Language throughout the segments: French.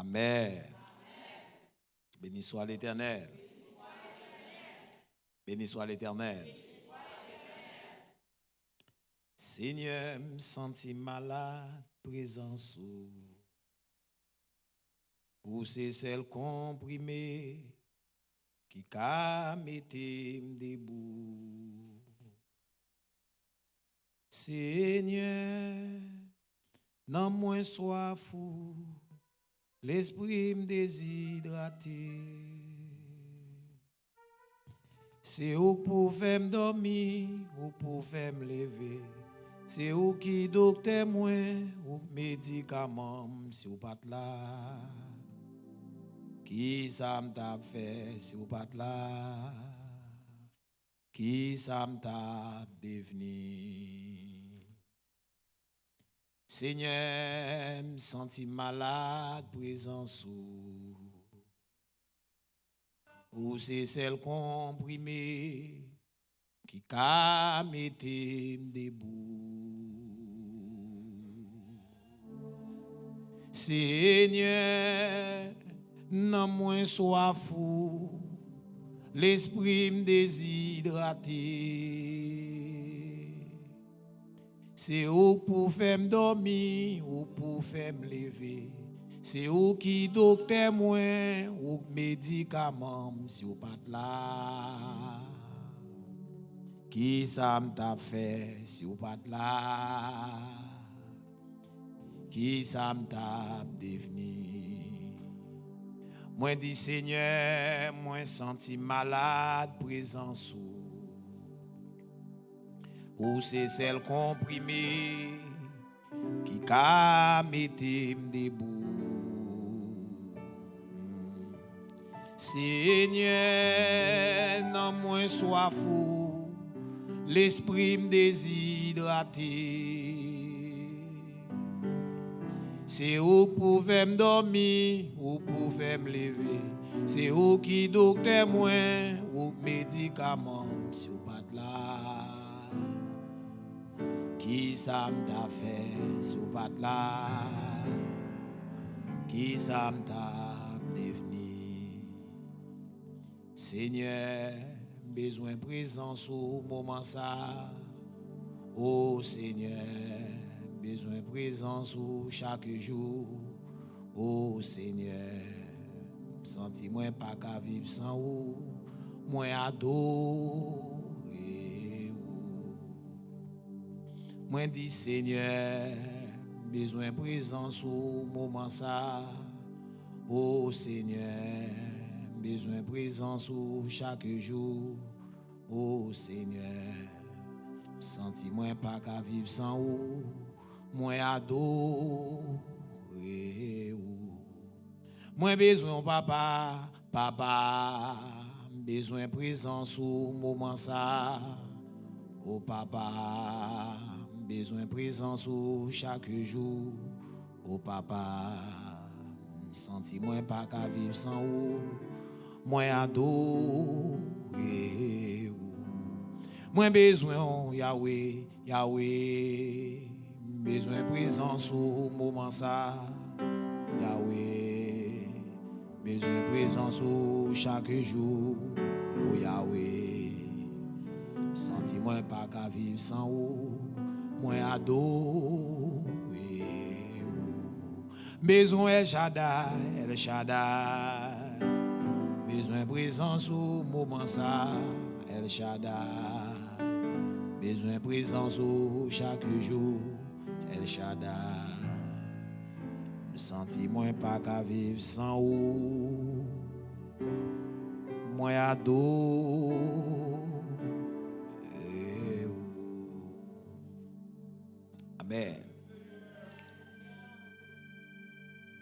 Amen. Béni soit l'Éternel. Béni soit l'Éternel. Seigneur, me senti malade, présence ou c'est celle comprimée qui a metté debout. Seigneur, non moins soif fou, l'esprit me déshydraté. C'est où pouvez me dormir, où pouvez me lever. C'est où qui docteur moins, ou médicament, si vous pas là. Qui ça m'a fait, si vous pas là. Qui ça m'a devenu. Seigneur, me senti malade, présence ou c'est celle comprimée qui a metté debout. Seigneur, non moins soif fou, l'esprit me déshydraté. C'est où pour faire me dormir, ou pour faire me lever. C'est où qui docteur moins, ou médicament, si vous pas là. Qui ça m'a fait, si vous pas là. Qui ça m'a devenu. Moi dit Seigneur, moi senti malade, présence ou c'est celle comprimée qui a metté debout. Seigneur, non moins soif fou, l'esprit me déshydraté. C'est où pouvez me dormir, où pouvez me lever. C'est où qui docteur moins, ou médicament, si vous pas là. Qui ça m'a fait, si vous pas là. Qui ça m'a devenu. Seigneur, besoin de présence au moment ça. Oh Seigneur, besoin de présence chaque jour. Oh Seigneur, senti moi pas qu'à vivre sans vous. Moi adorer vous. Moi dit Seigneur, besoin de présence au moment ça. Oh Seigneur, besoin de présence chaque jour. Oh Seigneur, senti moi pas qu'à vivre sans vous. Moi adorer vous. Moi besoin papa, papa, besoin de présence au moment ça. Oh papa, besoin de présence chaque jour. Oh papa, senti moi pas qu'à vivre sans vous. Moi adorer vous. Moi besoin Yahweh, Yahweh, besoin de présence au moment ça. Yahweh, besoin de présence chaque jour. Oh Yahweh, senti moi pas qu'à vivre sans vous. Moi adorer vous. Besoin El Shaddai, El Shaddai. Besoin de présence au moment ça. El Shaddai. Besoin de présence chaque jour. El Shaddai. Me senti moi pas qu'à vivre sans vous. Moi adore. Amen.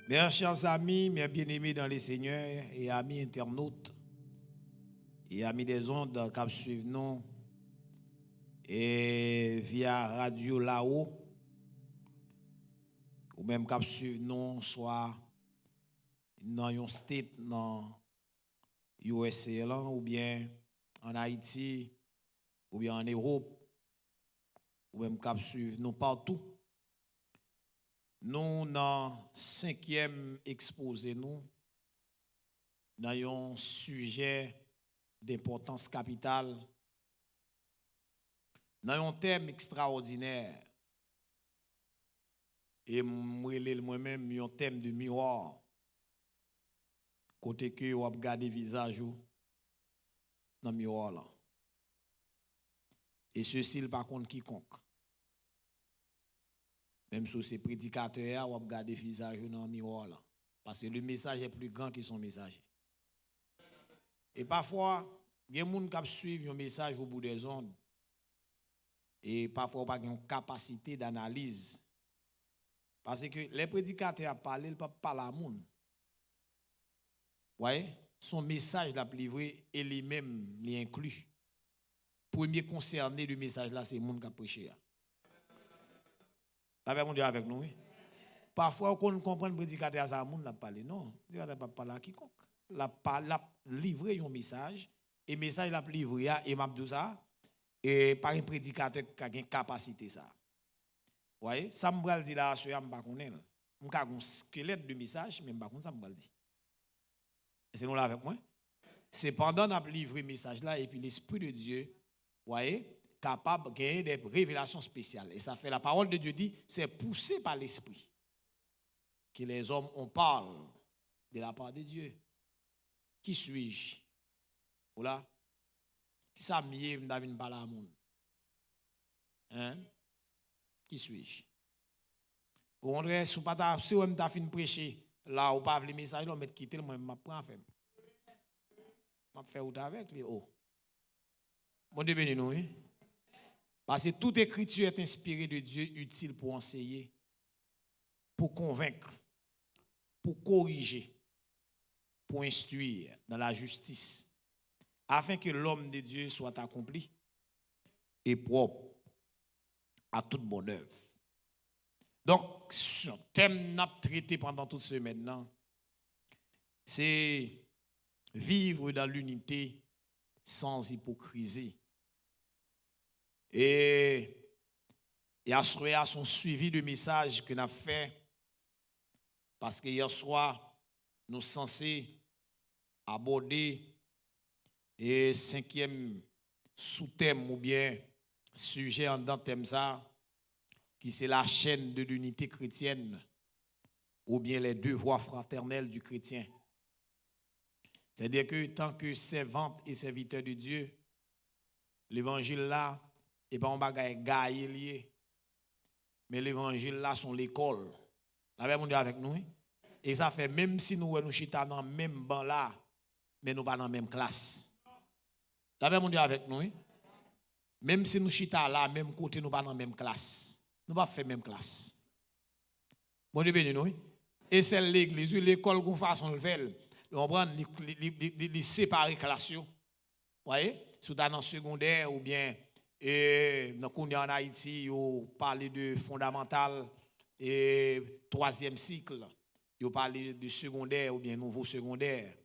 Mes chers amis, mes bien-aimés dans les Seigneurs et amis internautes et amis des ondes qui suivent nous et via Radio là-haut ou même qui suivent nous soit dans un state dans USA ou bien en Haïti ou bien en Europe ou même qui suivent nous partout. Nous, dans 5e exposé, nous avons un sujet d'importance capitale, nous avons un thème extraordinaire. Et moi-même, un thème de miroir. Côté que vous regardez le visage dans le miroir là. Et ceci, par contre, quiconque. Même si c'est prédicateur, vous regardez le visage dans le miroir là. Parce que le message est plus grand que son message. Et parfois, il y a des gens qui suivent un message au bout des ondes. Et parfois, pas une capacité d'analyse. Parce que les prédicateurs parlent, ils ne parlent pas à la monde. Vous voyez, son message l'a livré et lui-même l'inclut. Premier concerné du message là, c'est le monde qui a prêché. La paix mondiale avec nous, oui. Parfois, on comprend le prédicateur, ça, le monde n'a pas parlé. Non, il ne pas parler à quiconque. La livré un message, et le message l'a livré, et m'a dit ça, et par un prédicateur qui a une capacité ça. Vous voyez, ça me dit là, je ne sais pas si je suis un squelette de message, mais je ne sais pas si ça me dit. C'est nous là avec moi. C'est pendant qu'on a livré le message là, et puis l'Esprit de Dieu, vous voyez, capable de gagner des révélations spéciales. Et ça fait la parole de Dieu dit, c'est poussé par l'Esprit que les hommes, on parle de la part de Dieu. Qui suis-je? Voilà. Qui ça mieux m'davine parler à monde? Hein? Qui suis-je? Pour montrer si vous m'ta fin prêcher là ou pas le message là, mettre quitter moi m'a prend faire. M'a faire ou avec les oh. Bon Dieu béni nous, hein? Parce que toute écriture est inspirée de Dieu, utile pour enseigner, pour convaincre, pour corriger, pour instruire dans la justice, afin que l'homme de Dieu soit accompli et propre à toute bonne œuvre. Donc, ce thème n'a traité pendant toute semaine, c'est vivre dans l'unité sans hypocrisie. Et hier soir, son suivi de message que nous avons fait, parce que hier soir, nous sommes censés aborder et 5e sous-thème ou bien sujet en dans thème ça, qui c'est la chaîne de l'unité chrétienne ou bien les devoirs fraternels du chrétien. C'est-à-dire que tant que servante et serviteur de Dieu, l'évangile là, et pas un bagage gaillé lié. Mais l'évangile là sont l'école. La même monde avec nous. Et ça fait même si nous chita dans le même banc là, mais nous pas dans la même classe. La même monde avec nous. Même si nous chita là, même côté, nous pas dans la même classe. Nous pas faire même classe. Bon Dieu béni nous. Et c'est l'église, l'école qu'on façon le faire. On prend les séparer classe. Vous voyez? Si vous êtes dans le secondaire ou bien et nous en Haïti, on parle de fondamental et 3e cycle. On parle de secondaire ou bien nouveau secondaire.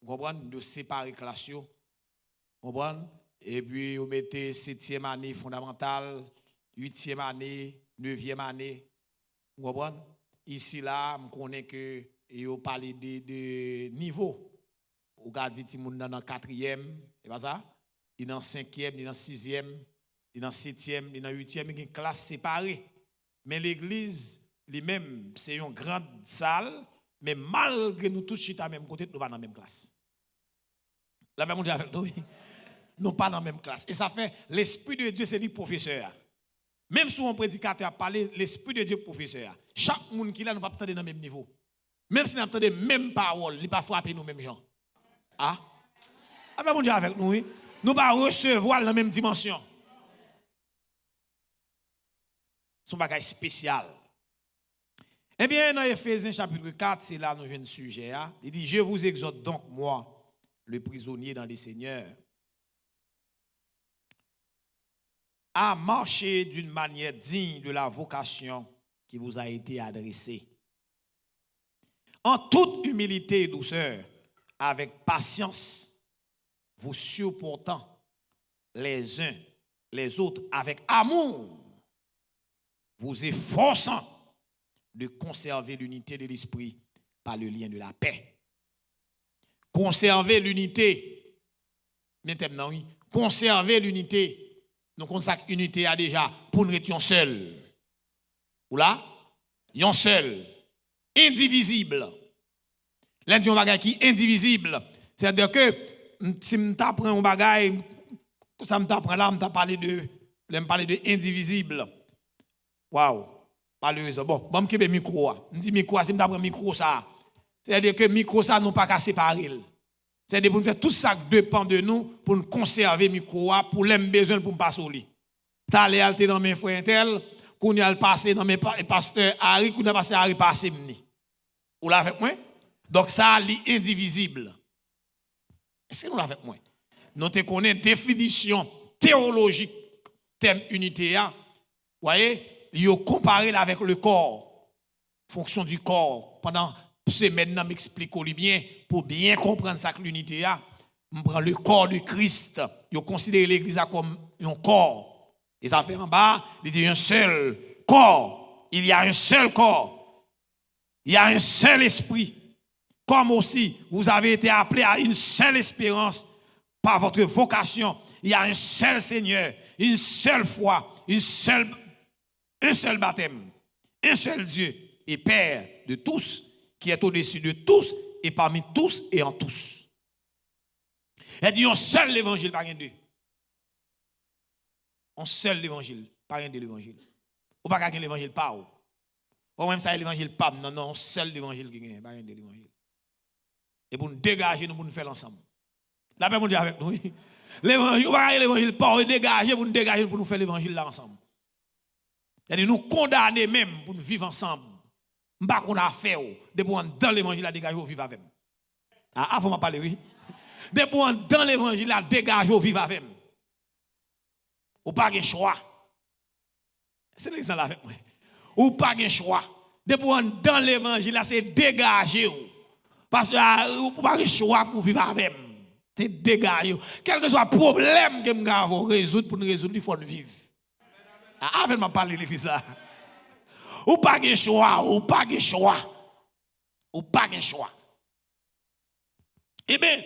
Vous comprenez? De séparer classe. Vous comprenez? Et puis, vous mettez 7e année fondamentale, 8e année, 9e année. Vous comprenez? Ici, là, je connais que vous parlez de niveau. Vous regardez tout le monde dans le 4e, c'est pas ça? Il est dans 5e, il est dans 6e, il est dans 7e, il est dans 8e, il y a une classe séparée. Mais l'église, lui-même, c'est une grande salle, mais malgré nous tous chita à même côté, nous pas dans la même classe. La même on dit avec nous, nous pas dans la même classe. Et ça fait, l'Esprit de Dieu, c'est le professeur. Même si un prédicateur a parlé, l'Esprit de Dieu, professeur. Chaque monde qui là, nous pas attendre dans le même niveau. Même si nous attendons les mêmes paroles, il ne pas frapper nous mêmes gens. Ah? La même on dit avec nous, oui. Nous ne pas recevoir la même dimension. C'est un bagage spécial. Eh bien, dans Éphésiens chapitre 4, c'est là nous avons un sujet. Il dit, je vous exhorte donc, moi, le prisonnier dans les seigneurs, à marcher d'une manière digne de la vocation qui vous a été adressée. En toute humilité et douceur, avec patience, vous supportant les uns les autres avec amour, vous efforçant de conserver l'unité de l'esprit par le lien de la paix. Conserver l'unité. Maintenant, oui. Conserver l'unité. Nous consacrons l'unité à déjà pour nous être seul. Ou là, yon seul, indivisible. L'un de bagage qui est indivisible. C'est-à-dire que si je t'apprends un bagage, ça me t'apprend là, je parler de indivisible. Waouh. Bon, je vais me micro. Je dis micro, si je t'apprends micro ça. C'est-à-dire que micro ça nous pas qu'à séparer. C'est-à-dire pour nous faire tout ça qui dépend de nous pour nous conserver micro pour les besoins pour nous passer au lit. T'as allé dans mes frères tel, qu'on y a passé dans mes pasteurs Harry, qu'on a passé Harry passé mni. Ou là avec moi? Donc ça est indivisible. Est-ce que nous l'avons avec moi? Nous te connaissons définition théologique terme unité. Vous voyez, il a comparé avec le corps, fonction du corps. Pendant ce maintenant m'explique bien pour bien comprendre ça que l'unité a. On prend le corps de Christ. Il considère l'église comme un corps. Et ça fait en bas, il dit un seul corps. Il y a un seul corps. Il y a un seul esprit. Comme aussi, vous avez été appelés à une seule espérance par votre vocation. Il y a un seul Seigneur, une seule foi, un seul baptême, un seul Dieu et Père de tous, qui est au-dessus de tous et parmi tous et en tous. Il dit un seul évangile, pas un deux. Un seul évangile, pas un de l'évangile. Ou pas qu'un l'évangile pas ou même ça l'évangile pas, non, un seul évangile qui gagne, pas un de l'évangile. Et pour nous dégager, nous pour nous faire ensemble. La paix, mon Dieu, avec nous. L'évangile, l'évangile pas, dégager pour nous dégager pour nous faire l'évangile là ensemble. C'est-à-dire nous condamner même pour nous vivre ensemble. Je ne sais pas qu'on a fait, depuis dans l'évangile à dégager au vivre avec. Ah, faut m'en parler, oui. Depuis dans l'évangile à dégager au vivre avec. Ou pas de choix. C'est l'exemple avec moi. Ou pas de choix. Depuis dans l'évangile là, c'est dégager. Parce que vous n'avez pas de choix pour vivre avec. C'est dégager. Quel que soit le problème que nous avons résoudre pour nous résoudre, il faut nous vivre. Ah, avec moi parler de l'église là. Ou pas de choix, ou pas de choix. Ou pas de choix. Eh bien,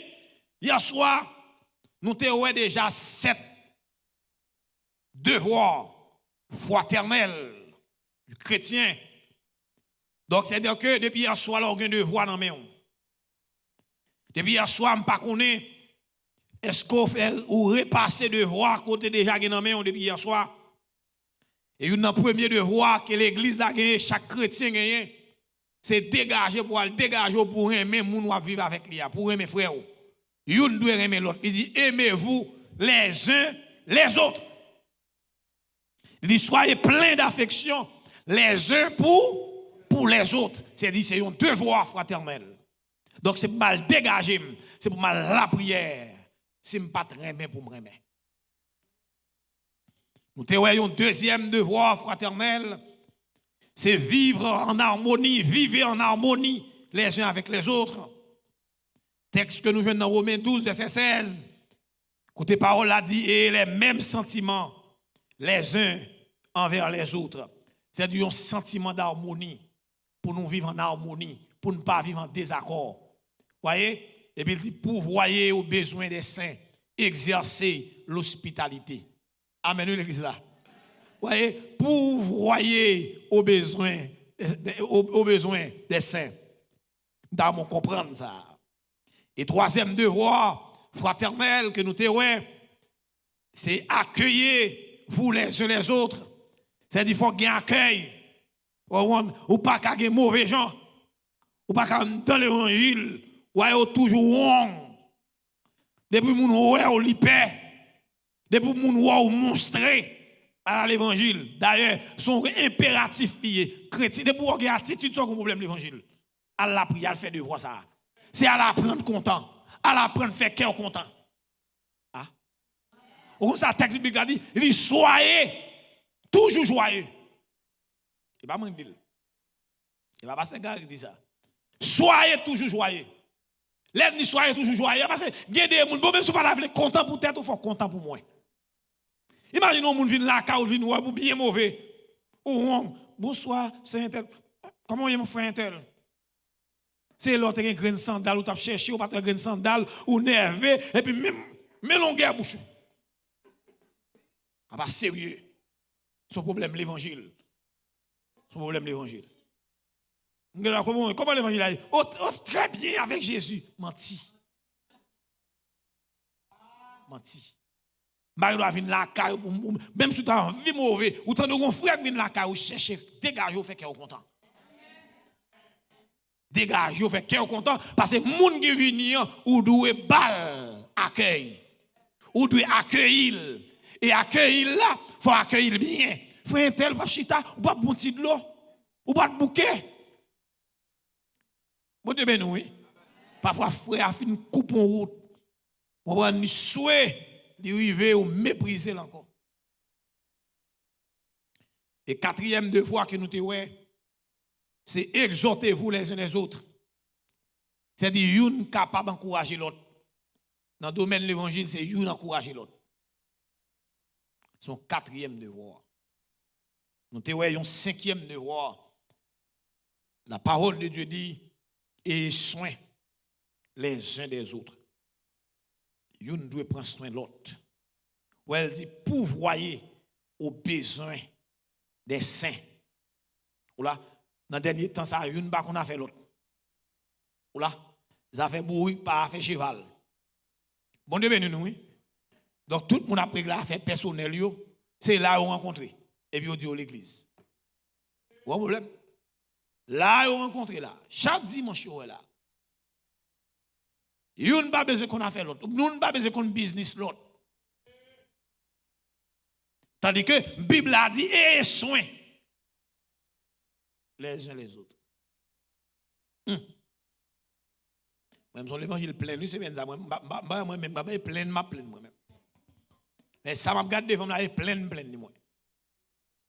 hier soir, nous avons déjà 7 devoirs fraternels du chrétien. Donc, c'est-à-dire que depuis hier soir, on a un devoir dans mes mains. Depuis hier soir, je ne sais pas est-ce qu'on fait ou repasser devoir côté déjà dans mes mains depuis hier soir. Et un premier devoir que l'église a gagné, chaque chrétien a gagné, c'est dégager pour aimer moun ou vivre avec lui, pour aimer frère. Yon doit aimer l'autre. Il dit aimez-vous les uns les autres. Il dit soyez pleins d'affection les uns pour les autres. C'est-à-dire c'est un devoir fraternel. Donc c'est pour mal dégager, c'est pour mal la prière. C'est pas très bien pour me remettre. Nous avons un deuxième devoir fraternel, c'est vivre en harmonie, vivre en harmonie les uns avec les autres. Texte que nous venons dans Romains 12, verset 16. Côté parole a dit, et les mêmes sentiments les uns envers les autres. C'est un sentiment d'harmonie pour nous vivre en harmonie, pour ne pas vivre en désaccord. Voyez? Et puis il dit, pourvoyer aux besoins des saints, exercer l'hospitalité. Amen, l'église là. Vous voyez, pourvoyer aux besoins des saints. Nous devons comprendre ça. Et troisième devoir fraternel que nous avons, c'est accueillir vous les uns les autres. C'est-à-dire qu'il faut qu'il y ait un accueil. Ou pas qu'il y ait mauvais gens. Ou pas qu'il y ait dans l'évangile, ou toujours wrong. Depuis que nous avons l'hyper. Depuis que nous avons montré à l'évangile. D'ailleurs, son impératif lié. Chrétien, depuis que vous avez attitude sur le problème de l'évangile. À la prière, à faire devoir ça. C'est à la prendre content. À la prendre faire cœur content. Ah? Ou ça, texte biblique a dit, il dit, soyez toujours joyeux. Il va pas dire. Il va pas se garer dit ça. Soyez toujours joyeux. L'ennemi soyez toujours joyeux. Parce que il y a des gens, même si vous ne pas content pour tête, il faut content pour moi. Imaginez un monde vient là, ou vient pour bien mauvais. Ou bonsoir, c'est un tel. Comment il me fait un tel? C'est l'autre qui a une graine sandale, ou tu as cherché, ou pas de graine sandale, ou nerveux, et puis même longueur à bouche. Ah, pas sérieux. Son problème, l'évangile. Son problème, l'évangile. Comment l'évangile a dit? Oh, très bien avec Jésus. Menti. Menti. Marie doit venir la caille, même si tu as envie mauvais, ou tu as un frère qui vient la caille, ou chercher, dégage, ou fait qu'elle est content. Dégage, ou fait qu'elle est content, parce que les gens qui viennent, ou doivent balle, accueil. Ou doivent accueillir. Et accueillir là, il faut accueillir bien. Il faut un tel, pas chita, ou pas bon petit de l'eau, ou pas de bouquet. Bon Dieu ben oui. Parfois, frère a fait une coupe en route. On va nous souhaiter d'arriver ou mépriser encore. Et quatrième devoir que nous avons, c'est exhortez-vous les uns les autres. C'est-à-dire, une capable d'encourager l'autre. Dans le domaine de l'évangile, c'est une encourager l'autre. Son quatrième devoir. Nous avons un cinquième devoir. La parole de Dieu dit, et soin les uns des autres. Une doit prendre soin de l'autre. Ou elle dit, pourvoyer aux besoins des saints. Ou là, dans le dernier temps, ça a une qu'on a fait l'autre. Ou là, ça fait bruit, pas fait cheval. Bon Dieu béni nous, oui. Donc tout le monde a pris l'affaire personnelle, c'est là où on rencontre. Et puis on dit à l'église. Pas de problème. Là où on rencontre là. Chaque dimanche, on est là. Nous n'avons pas besoin qu'on a fait l'autre. Nous n'avons pas besoin qu'on business l'autre. Tandis que la Bible a dit, et soin les uns les autres. Même son l'évangile plein, c'est bien ça. Moi-même, plein, moi-même. Mais ça m'a gardé devant moi, plein de moi.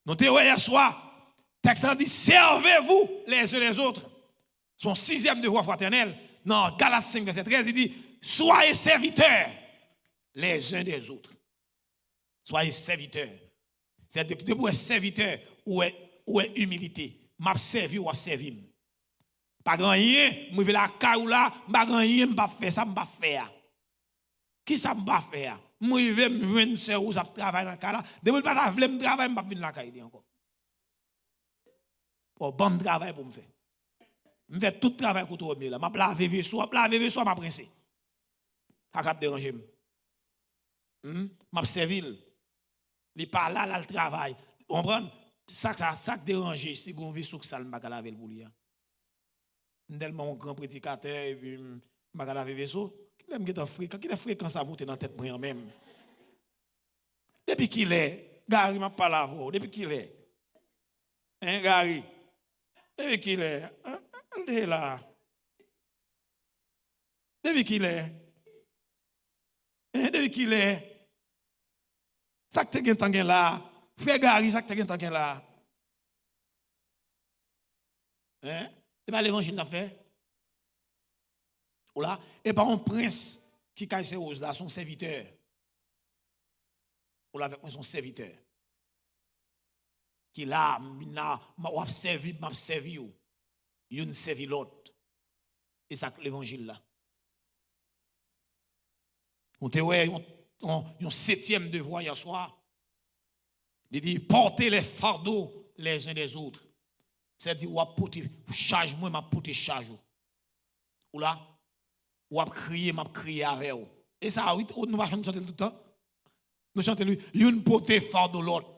Nous te voyons hier soir, le texte dit, servez-vous les uns les autres. Son sixième devoir fraternel, dans Galates 5, verset 13, il dit, soyez serviteurs les uns des autres. Soyez serviteurs. C'est-à-dire que pour être serviteur, ou est humilité. M'a servi ou a servi. Pas grand rien, moi vais la caille là, pas grand rien, m'pa faire ça, m'pa faire. Qui ça m'pa faire? Moi je vais me joindre sœur ou ça travaille dans la là. Depuis pas ta vle me travailler, m'pa venir la caille encore. Bon travail pour me faire. Me fait tout travail pour tout là. M'a laver vaisseau, m'a princé. A cap déranger. M'a servi. Il pas là le travail. Comprendre? Ça déranger si on vit sous ça m'a laver pour lui. Tellement un grand prédicateur et puis m'a laver vaisseau. Qui est fréquent ça monter dans tête moi même. Depuis qu'il est, Gary m'a pas lavé. Depuis qu'il est. Hein Gary? Depuis qu'il est, elle est là. Depuis qu'il est. Depuis qu'il est. Ça que tu as là. Frère Gary, ça que tu as là. Hein? C'est pas l'évangile l'a fait. Ou là, et pas un prince qui caille ses roses là, son serviteur. Ou là, avec moi, son serviteur. Qui là, m'a servi, il a servi l'autre. Et ça, l'évangile là. On te voit un septième devoir hier soir. Il dit, portez les fardeaux les uns des autres. C'est-à-dire, ou porter charge, moi, m'a porter charge. Ou là, ou crier, m'a crier avec vous. Et ça, oui, nous va chanter tout le temps. Nous chantons lui, une portée fardeau l'autre.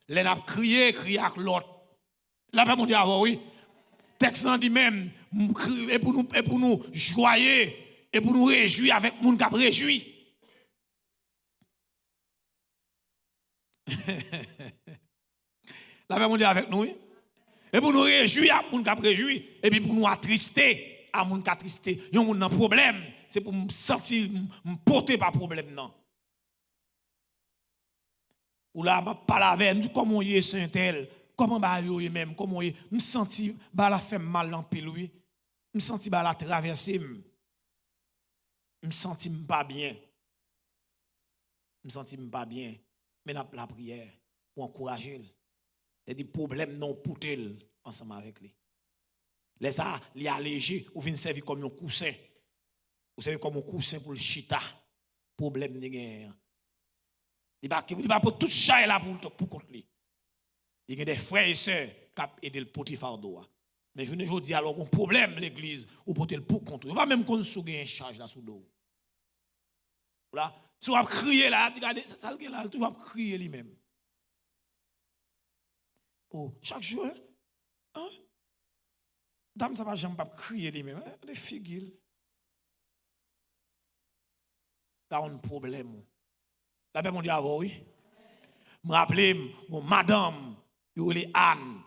Les n'a crié avec l'autre. Là, pas mon Dieu, oui. Texte dit même, et pour nous joyer, et pour nous réjouir avec le monde qui a réjoui. Là, pas mon Dieu avec nous, oui. Et pour nous réjouir à moun qui a réjoui, et puis pour nous attrister à moun qui a attristé. Yon moun nan problème, c'est pour me sentir, me porter pas problème non. Ou là, m'a parlé avec nous, comment y est Saint-Tel, comment ba yo même, comment y me senti ba la fait mal en pile lui, me senti ba la traverser, me senti pas bien. Me senti pas bien, mais n'a la prière pour encourager. Et des problèmes non pour tel ensemble avec lui. Les ça, il est allégé, ou vient servir comme un coussin. Vous savez comme un coussin pour le chita. Problème de guerre. Il va pour tout chat là pour contre lui. Il y a des frères et sœurs qui ont aidé le Potiphar. Mais je ne dis alors un problème l'église ou porter le pour contre. Il va même qu'on sou une charge là sous dos. Là, si on va crier là, regardez ça le là, tu vas crier lui-même. Oh, chaque jour hein? Dame ça va jamais pas crier lui-même, hein? Les figues. Là on a un problème. La Bible dit avant oui. Me rappeler mon madame, elle Anne.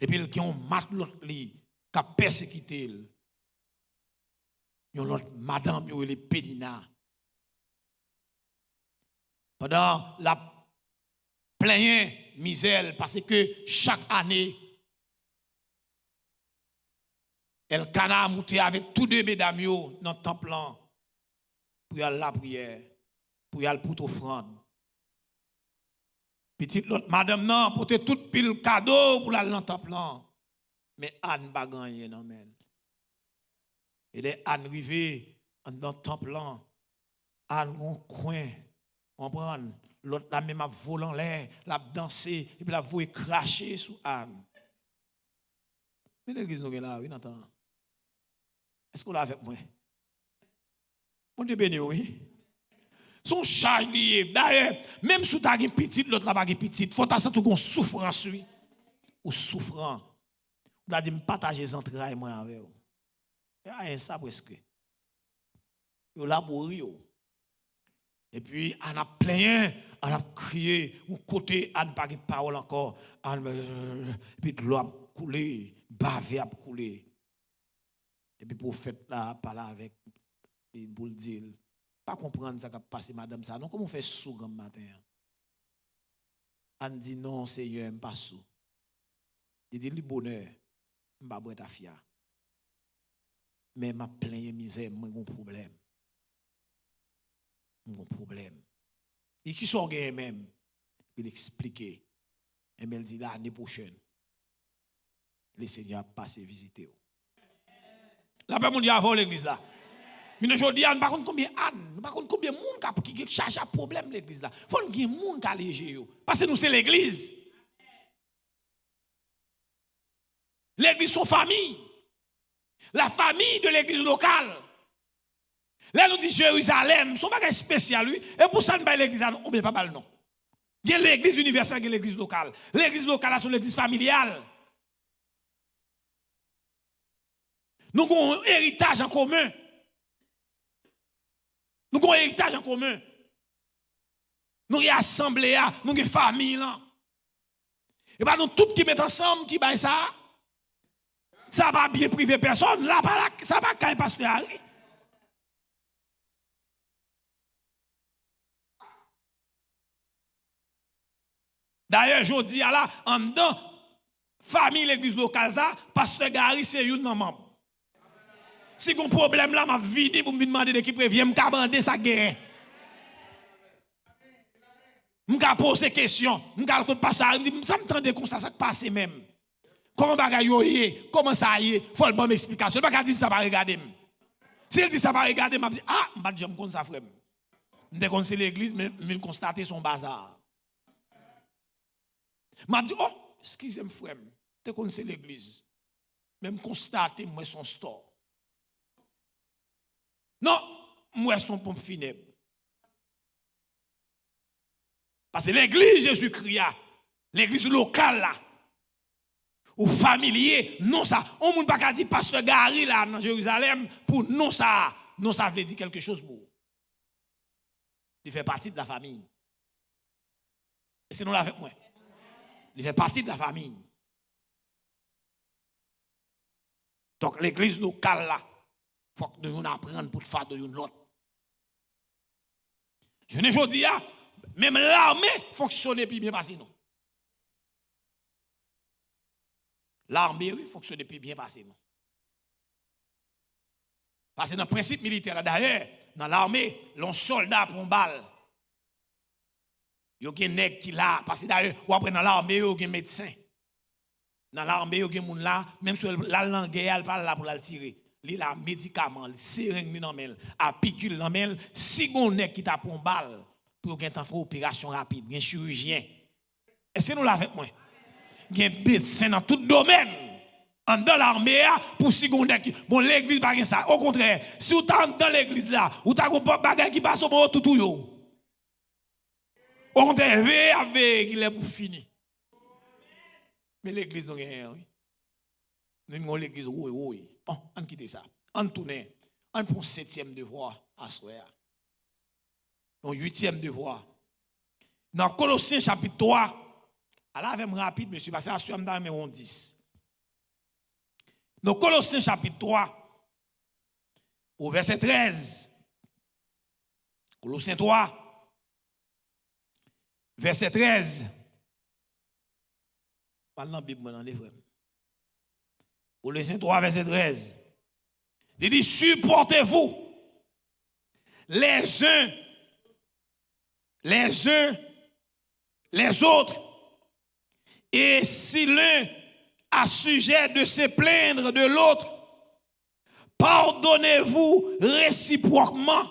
Et puis il y a un mat l'autre qui a persécuté. Il y a l'autre madame, elle est Pédina. Pendant la pleine misère, parce que chaque année, elle cana monté avec tous deux mesdames dans le temple pour y aller la prière, pour y aller pour offrande. Petite l'autre madame non, porter toute pile cadeau pour aller dans le temple. Mais Anne pas gagné non men. Et les Anne arrivé dans le temple, Anne on coin, on prend l'autre la même a volé en l'air, l'a dansé et puis la voix cracher sur Anne. Mais l'église nous est là, oui, Nathan. Est-ce qu'on l'a avec moi? Mon Dieu béni, oui. Son charge lié. D'ailleurs, même si tu as une petite, l'autre n'a pas une petite, il faut que tu aies une souffrance, oui. Ou souffrant. Tu as dit, me partager les entrailles moi avec vous. Il y a ça presque. Il y a labouré. Et puis, on a plein, on a crié, ou côté, on n'a pas de parole encore. Et puis, de l'eau a coulé, bavé a coulé. Et puis, pour faire là, parler avec, pour le dire, pas comprendre ça qui a passé, madame, ça. Non, comment on fait sous le matin? On dit non, Seigneur, je ne pas sous. Il dit, le bonheur, je ne vais pas ta fille. Mais ma pleine misère, moi, j'ai un problème. J'ai un problème. Et qui sont même, il explique. Et il dit, l'année prochaine, le Seigneur a passé visiter. La paix mondiale avant l'église là. Mais aujourd'hui, on ne sait pas combien Anne, on ne sait pas combien de monde qui cherche un problème l'église là. Il faut qu'il y ait des gens qui allégent. Parce que nous, c'est l'église. L'église, son famille. La famille de l'église locale. Là, nous dit Jérusalem, son bagage spécial, lui. Et pour ça, nous avons l'église, on ne pas mal, non. Il y a l'église universelle, il y a l'église locale. L'église locale, c'est l'église familiale. Nous avons un héritage en commun. Nous avons un héritage en commun. Nous avons assemblée, nous avons une famille. Et bien, nous tous qui mettons ensemble, qui baillent ça, ça va bien priver personne. Là, ça va quand pasteur Harry. D'ailleurs, je dis là, en dedans, famille l'église locale, ça, pasteur Gary, c'est un membre. Si vous avez un problème là, je vais venir pour me demander de qui prévient, je vais bander sa guerre. Je vais poser des questions. Je vais le pasteur, je me ça me tente comme ça passe même. Comment bagaille comment ça y est, faut le bon explication. Pas dire ça va regarder. Si il dit ça va regarder, je dis ah, je vais dire ça frère. Je vais c'est l'église mais je constater son bazar. Je dis oh, excusez-moi frère, je connais l'église. Même constater moi son store. Non, moi son pompe funèbre. Parce que l'église Jésus-Christ, l'église locale là, ou familier, non ça. On ne peut pas dire pasteur Gary là dans Jérusalem pour non ça veut dire quelque chose pour. Il fait partie de la famille. Et c'est nous là avec moi. Il fait partie de la famille. Donc l'église locale là, il faut que nous apprenions pour faire de l'autre. Je ne dis pas, même l'armée fonctionne plus bien passé non. L'armée oui, fonctionne plus bien passé non. Parce que dans le principe militaire d'ailleurs, dans l'armée, l'on soldat pour une balle. Il y a des nègres qui là, parce que d'ailleurs, ou après dans l'armée, il y a des médecins. Dans l'armée, il y a des gens là, même si la langue elle parle là pour la tirer. Il a médicament, seringue dans mel, apicule dans mel, si on est qui t'a pour balle pour faire une opération rapide, un chirurgien. Est-ce que nous l'avons fait moi? Un médecin dans tout domaine. Dans l'armée pour si on est bon l'église pas ça. Au contraire, si vous êtes dans l'église là, vous avez un bagage qui passe au monde tout yo. Au contraire, avec il est pour finir. Mais l'église n'a rien, oui. Nous avons l'église, oui. Bon, on quitte ça. On tourne. On prend 7e devoir à soir. Donc 8e devoir. Dans Colossiens chapitre 3, alors avec rapide, monsieur, parce que je suis dans numéro 10. Dans Colossiens chapitre 3, au verset 13. Colossiens 3, verset 13. Parle dans la Bible, dans les frères. Colossiens 3, verset 13. Il dit, supportez-vous les uns, les autres. Et si l'un a sujet de se plaindre de l'autre, pardonnez-vous réciproquement.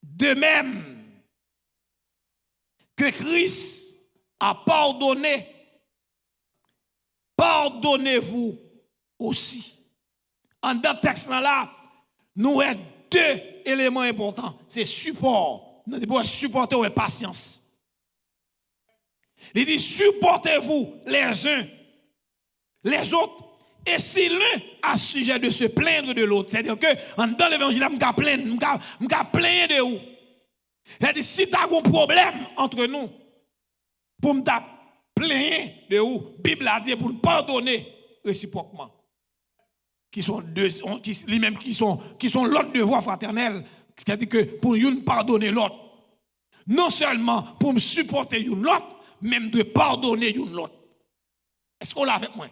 De même que Christ a pardonné, pardonnez-vous aussi. En dans le texte là, nous avons deux éléments importants. C'est support. Nous devons supporter avec patience. Il dit supportez-vous les uns les autres. Et si l'un a sujet de se plaindre de l'autre, c'est-à-dire que dans l'évangile, je me plains de vous. C'est-à-dire si tu as un problème entre nous, pour me plaindre de vous, la Bible a dit pour nous pardonner réciproquement. Qui sont deux, les-mêmes qui sont l'autre devoir fraternel, c'est-à-dire que pour nous pardonner l'autre. Non seulement pour me supporter l'autre, même de pardonner l'autre. Est-ce qu'on l'a avec moi?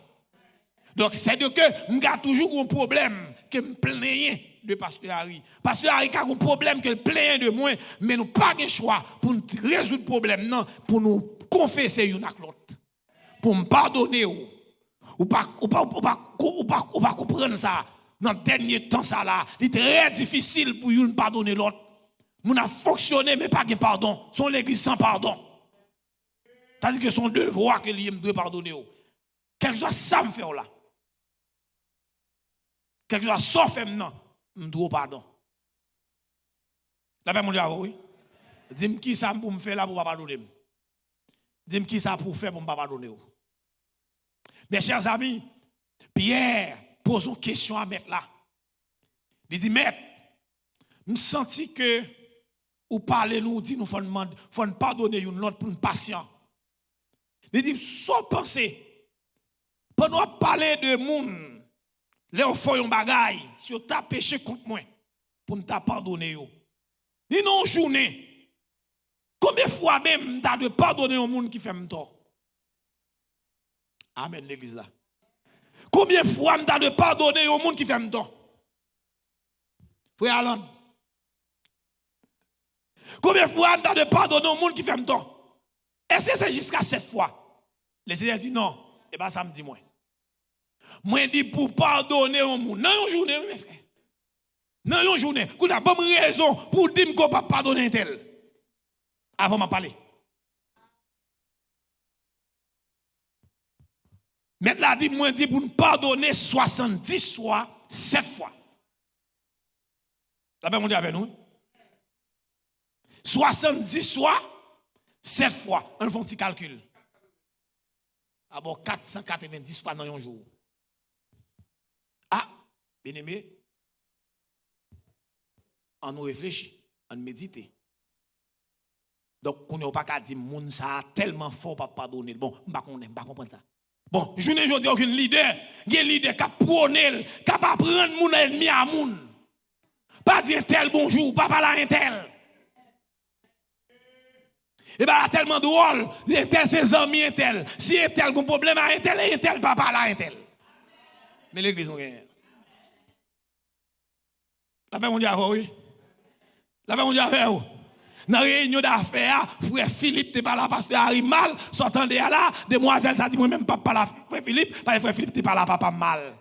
Donc, c'est-à-dire que j'ai toujours un problème que me plaigne de Pasteur Harry. Pasteur Harry a un problème que me plaigne de moi, mais nous n'avons pas de choix pour nous résoudre le problème, non, pour nous confesser l'un avec l'autre. Pour me pardonner. Ou pas comprendre ça. Dans le dernier temps, ça là, il est très difficile pour nous pardonner l'autre. Nous avons fonctionné, mais pas de pardon. Son l'église sans pardon. C'est-à-dire que son devoir que lui doit pardonner. Quelque chose ça me fait là. Quelque chose ça fait maintenant, je dois pardon. La paix mon Dieu, oui. Dis-moi qui ça pour me faire là pour pas pardonner. Dis-moi qui ça pour faire pour ne pas pardonner. Mes chers amis, Pierre pose une question à Maître là. Il dit, Maître, je sens que ou parler nous, dit nous faut pardonner une autre pour une patient. Il dit, sans penser, pendant parler de monde, les font un bagay, si tu as péché contre moi, pour ne pardonner. Dis non, journée, combien de fois même tu as de pardonner au monde qui fait un tort? Amen, l'église là. Combien de fois tu as de pardonner au monde qui fait un tort? Frère Alain. Combien de fois tu as de pardonner au monde qui fait un tort? Est-ce que c'est jusqu'à 7 fois? Le Seigneur dit non. Et bien ça me dit moi. Moi dit pour pardonner au monde. Non, une journée, mes frères. Non, une journée. Vous avez bonne raison pour dire qu'on ne peut pas pardonner un tel. Avant de parler. Maintenant, moi dit pour nous pardonner 70 fois, 7 fois. La paix mon Dieu avec nous. 70 fois, 7 fois. On fait un petit calcul. Alors 490 fois dans un jour. Ah, bien aimé, on nous réfléchit, on médite. Donc, on n'a pas qu'à dire que ça a tellement fort pour pardonner. Bon, je ne pas comprendre ça. Bon, je ne dis aucun leader, il y a un leader qui a prôné, qui a pas prendre mon ennemi à moun. Pas dire tel bonjour, pas parler à un tel. Et bien, tellement drôle, un tel ses amis, un tel. Si un tel a un problème à un tel, pas parler à un tel. Mais l'église, on gagne. La paix mondiale, oui. La paix mondiale, oui. Dans la réunion d'affaires, frère Philippe t'es pas là, pasteur Harry mal, sortant de là, demoiselle ça dit moi même pas là, frère Philippe, parce que frère Philippe t'es pas là, papa mal.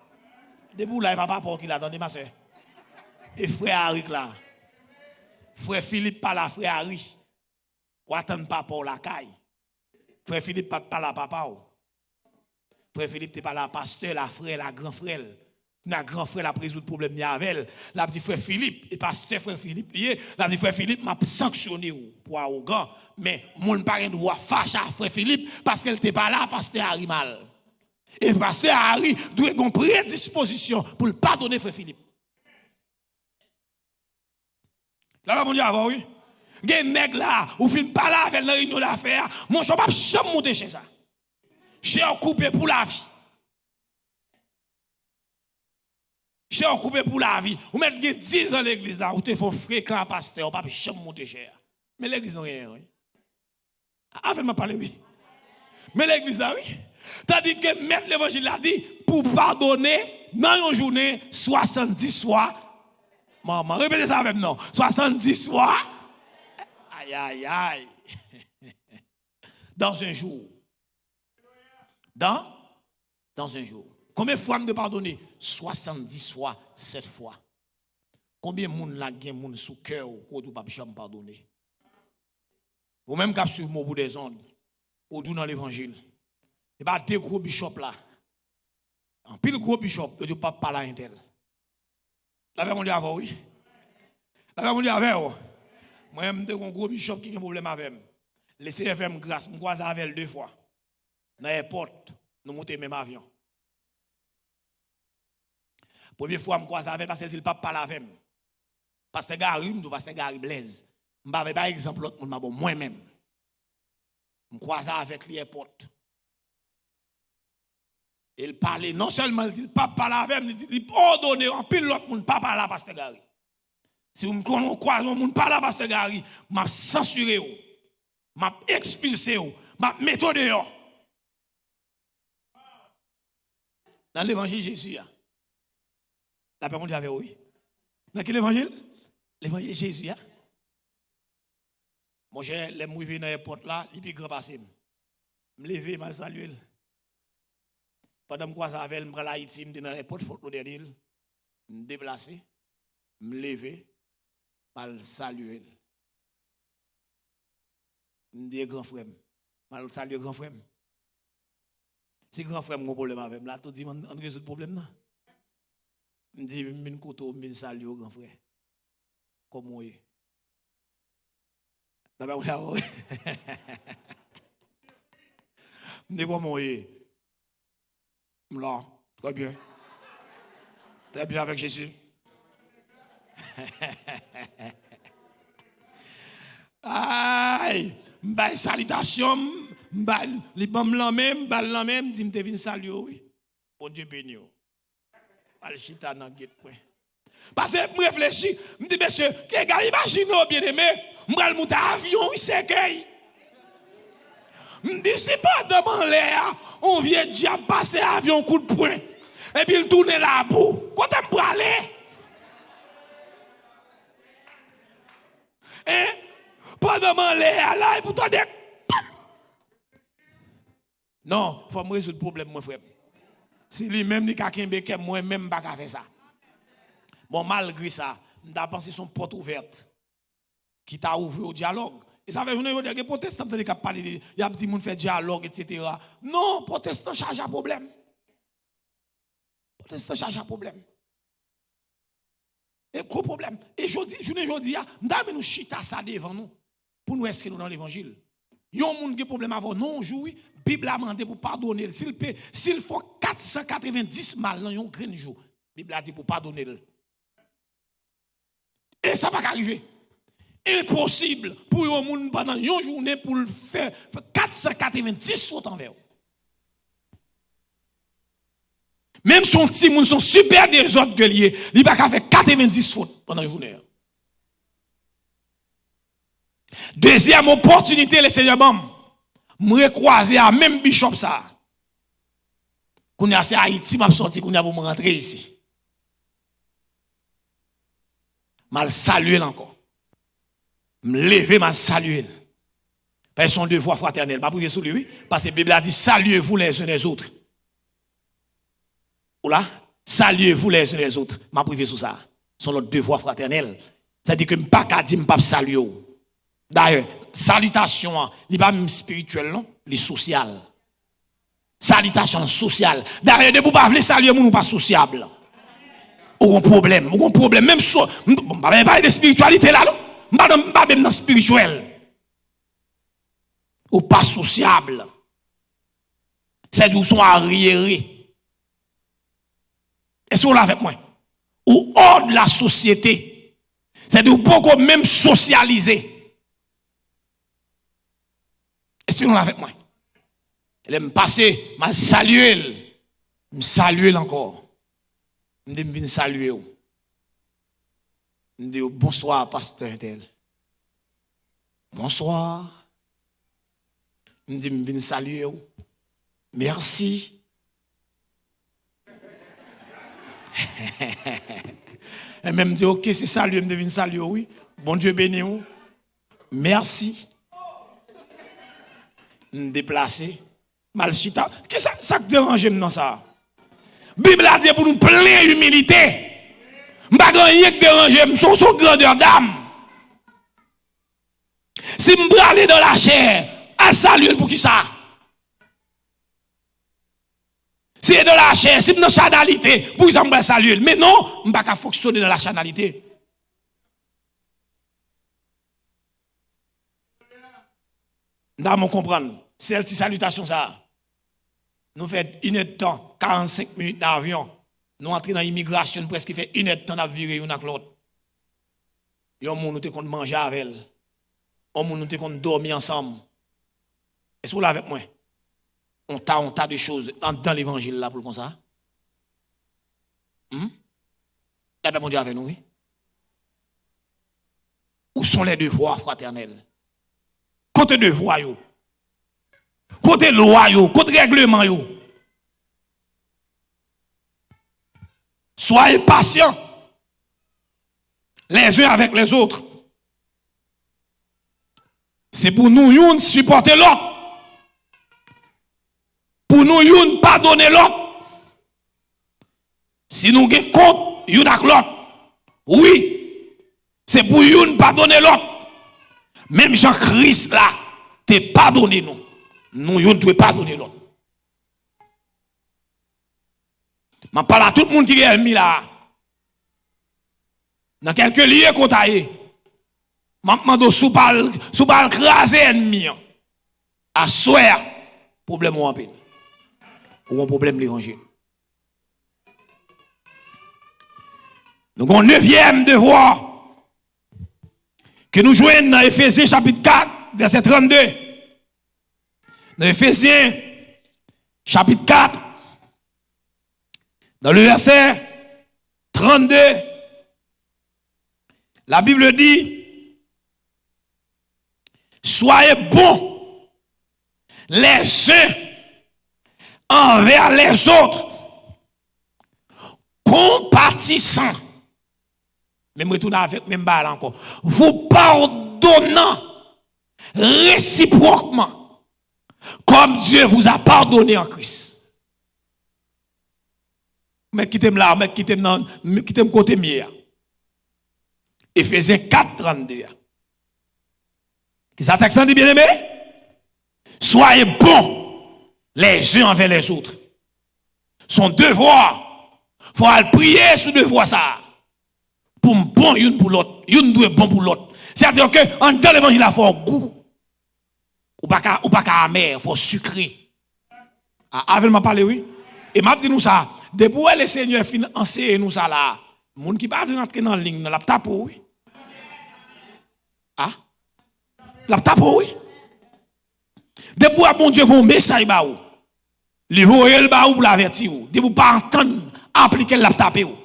Debout là, papa pour qui là, attendez ma soeur. Et frère Harry là. Frère Philippe pas là, frère Harry. Ou attendre papa pour la caille. Frère Philippe pas là, papa. Frère Philippe t'es pas là, pasteur, la frère, la grand frère. La grand frère la résoudre problème avec la petit frère Philippe et pasteur frère Philippe lié la petit frère Philippe m'a sanctionné pour arrogant mais mon pas droit fâche à frère Philippe parce qu'elle n'était pas là pasteur Harry mal et pasteur Harry doit une prédisposition pour le pardonner frère Philippe là mon Dieu avant oui gen nèg là ou fin pas là avec la réunion d'affaires mon chou pas jamais monter chez ça j'ai coupé pour la vie. J'ai coupé pour la vie. Vous mettez 10 ans à l'église là, vous te faites fréquent pasteur, vous ne pouvez jamais monter cher. Mais l'église n'a rien. Avec-moi parler, oui. Mais l'église là, oui. Tandis que mettre l'évangile a dit, pour pardonner, dans une journée, 70 fois. Maman, répétez ça avec nous. 70 fois. Aïe, aïe, aïe. Dans un jour. Dans un jour. Combien de fois me pardonner? 70 fois, 7 fois. Combien de monde la gen moun sous cœur ou pas me pardonner? Ou même cap sur mon bout des ondes, ou tout dans l'évangile. Et pas deux gros bishops là. En pile gros bishop, tu pas parler à un tel. La paix mon Dieu avant oui. La paix mon Dieu avec. Moi même deux gros bishop qui a un problème avec. Laissez faire grâce, me croise avec elle 2 fois. Dans l'aéroport, nous montons même avion. Première fois, je me croise avec parce qu'il ne pas parler avec moi. Parce que Gary, ou parce que Gary Blaise. Je ne vais pas exemple l'autre monde, moi-même. Je me croise avec l'aéroport. Il parlait, non seulement il ne pas parler avec moi, il ordonne en pile l'autre monde, pas parler parce que Gary. Si vous me croisez, vous ne parlez pas parce que Gary, je vais censurer, je vais expulser, je vais mettre dehors. Dans l'évangile Jésus, la paix mon Dieu avait oui. Dans quel évangile? L'évangile Jésus. Mon cher, les mouillés dans l'aéroport là, il est grand passé. Je me lever, je salue. Pendant que je croise avec elle, je prends l'Haïti, je suis dans l'aéroport, photo derrière. Je me déplace, je me lever, je salue. Je me dis grand frère. Je salue grand frère. Si grand frère a un problème avec moi, tout dit, on résout le problème. Je dis, je me couteau, je me salue au grand frère. Comment est? D'abord, je dis, comment est? Là, très bien. Très bien avec Jésus. Aïe, m'bay salutation, m'bay li bam la même, bal la même, dit m'te vinn saluer oui. Bon Dieu béni. Al chita nan get point. Parce que me réfléchis, me dit monsieur, que gars imagine bien aimé, m'bral monter avion oui c'est que me dit c'est pas devant l'air, on vient déjà passer avion coup de poing et puis il tourne la boue. Quand on peut aller hein? Pas devant l'air là et pourtant des non, il faut me résoudre le problème mon frère. Si lui-même ni ka kembe ke moi même pas faire ça. Bon malgré ça, m'ta pensé son porte ouverte qui t'a ouvert au dialogue. Et ça veut dire que les protestants qui parlent, il y a des gens qui font dialogue, etc. Non, protestants chargent un problème. Protestants chargent un problème. Et gros problème. Et je dis, nous chita ça devant nous. Pour nous inscrire dans l'évangile. Il y a un monde qui a problème avant non, jour, Bible a demandé pour pardonner. S'il faut 490 mal dans un grand jour, Bible a dit pour pardonner. Et ça va pas arriver. Impossible pour un monde pendant une journée pour le faire 490 fautes envers. Même son petit monde sont super des autres que liés, il va faire 90 fautes pendant une journée. Deuxième opportunité, le Seigneur me recroiser à même bishop ça. Qu'on a c'est Haïti m'a sorti qu'on a pour me rentrer ici. Mal saluer encore. me lever, m'a saluer. Parce son devoir fraternel. M'a privé sur lui, oui. Parce que la Bible a dit, saluez-vous les uns les autres. Ou là, saluez-vous les uns les autres. M'a privé sur ça. C'est notre devoir fraternel. C'est-à-dire que je ne peux pas dire, je ne peux pas saluer. D'ailleurs, salutation, il n'est pas même spirituel, non? Il est social. Salutation sociale. D'ailleurs, de vous pas voulez saluer, nous pas sociable. Ou problème, même si je ne parle pas de spiritualité là, non? Je ne parle même dans spirituel. Ou pas sociable. C'est d'où sont arriérés. Est-ce que vous l'avez avec moi? Ou hors de la société. C'est d'où beaucoup même socialiser. Est-ce que vous l'avez avec moi? Elle me passer, m'a saluer, me saluer encore. Me dit saluer. Me dit bonsoir pasteur tel. Bonsoir. Me dit me saluer. Merci. Et même dit OK, c'est saluer, me devine saluer oui. Bon Dieu béni vous. Merci. Me déplacer. Malchita. Qu'est-ce que ça dérange dans ça? Bible a dit pour nous plein humilité. M'pa rien qui dérange, son grandeur d'âme. Si m'pa aller dans la chair, à saluer pour qui ça? Si dans la chair, si dans la charnalité, pour qui ça m'pa saluer? Mais non, m'pa ka fonctionner dans la charnalité. Nous comprendre. C'est une salutation ça. Nous faisons 1 heure de temps, 45 minutes d'avion. Nous entrons dans l'immigration, presque fait 1 heure de temps à virer une avec l'autre. Il y a un monde qui manger avec elle. Un monde qui dormir ensemble. Est-ce que vous l'avez avec moi? On tas de choses dans l'évangile là pour comme ça. La paix mon Dieu avec nous, oui. Où sont les devoirs fraternels? Côté devoirs, côté loi, côté règlement. Soyez patients les uns avec les autres. C'est pour nous, une supporter l'autre. Pour nous, une pardonner l'autre. Si nous avons compte, une avec l'autre. Oui, c'est pour une pardonner l'autre. Même Jean-Christ là, t'es pardonné nous. Nous, ne devons pas donner l'autre. Je parle à tout le monde qui est mis là. Dans quelques lieux qu'on a eu. Je demande sous pas craser ennemi. À soir, problème ou un peu. Ou un problème l'évangile. Donc, un 9e devoir que nous jouons dans Éphésiens chapitre 4, verset 32. Dans Éphésiens chapitre 4, dans le verset 32, la Bible dit, soyez bons les uns envers les autres, compatissants. Même retourner avec même balle encore. Vous pardonnant réciproquement, comme Dieu vous a pardonné en Christ. Mais quittez-moi là, mais quittez-moi côté mieux. Éphésiens 4, 32. Qui ça texte dit bien aimé? Soyez bons les uns envers les autres. Son devoir, il faut aller prier sur devoir ça. Pour me bon une pour l'autre, une doit bon pour l'autre. C'est-à-dire que en dans l'évangile il faut un goût. Ou pas amer, il faut sucré. Avec m'a parlé oui. Et m'a dit nous ça, depuis le Seigneur fin enseigner nous ça là, monde qui pas rentrer dans la ligne, la tapo oui. Ah? La tapo oui. Depuis bon Dieu vont message ba ou. Le voyer ba ou pour l'avertir ou. Depuis pas entendre appliquer la taper ou.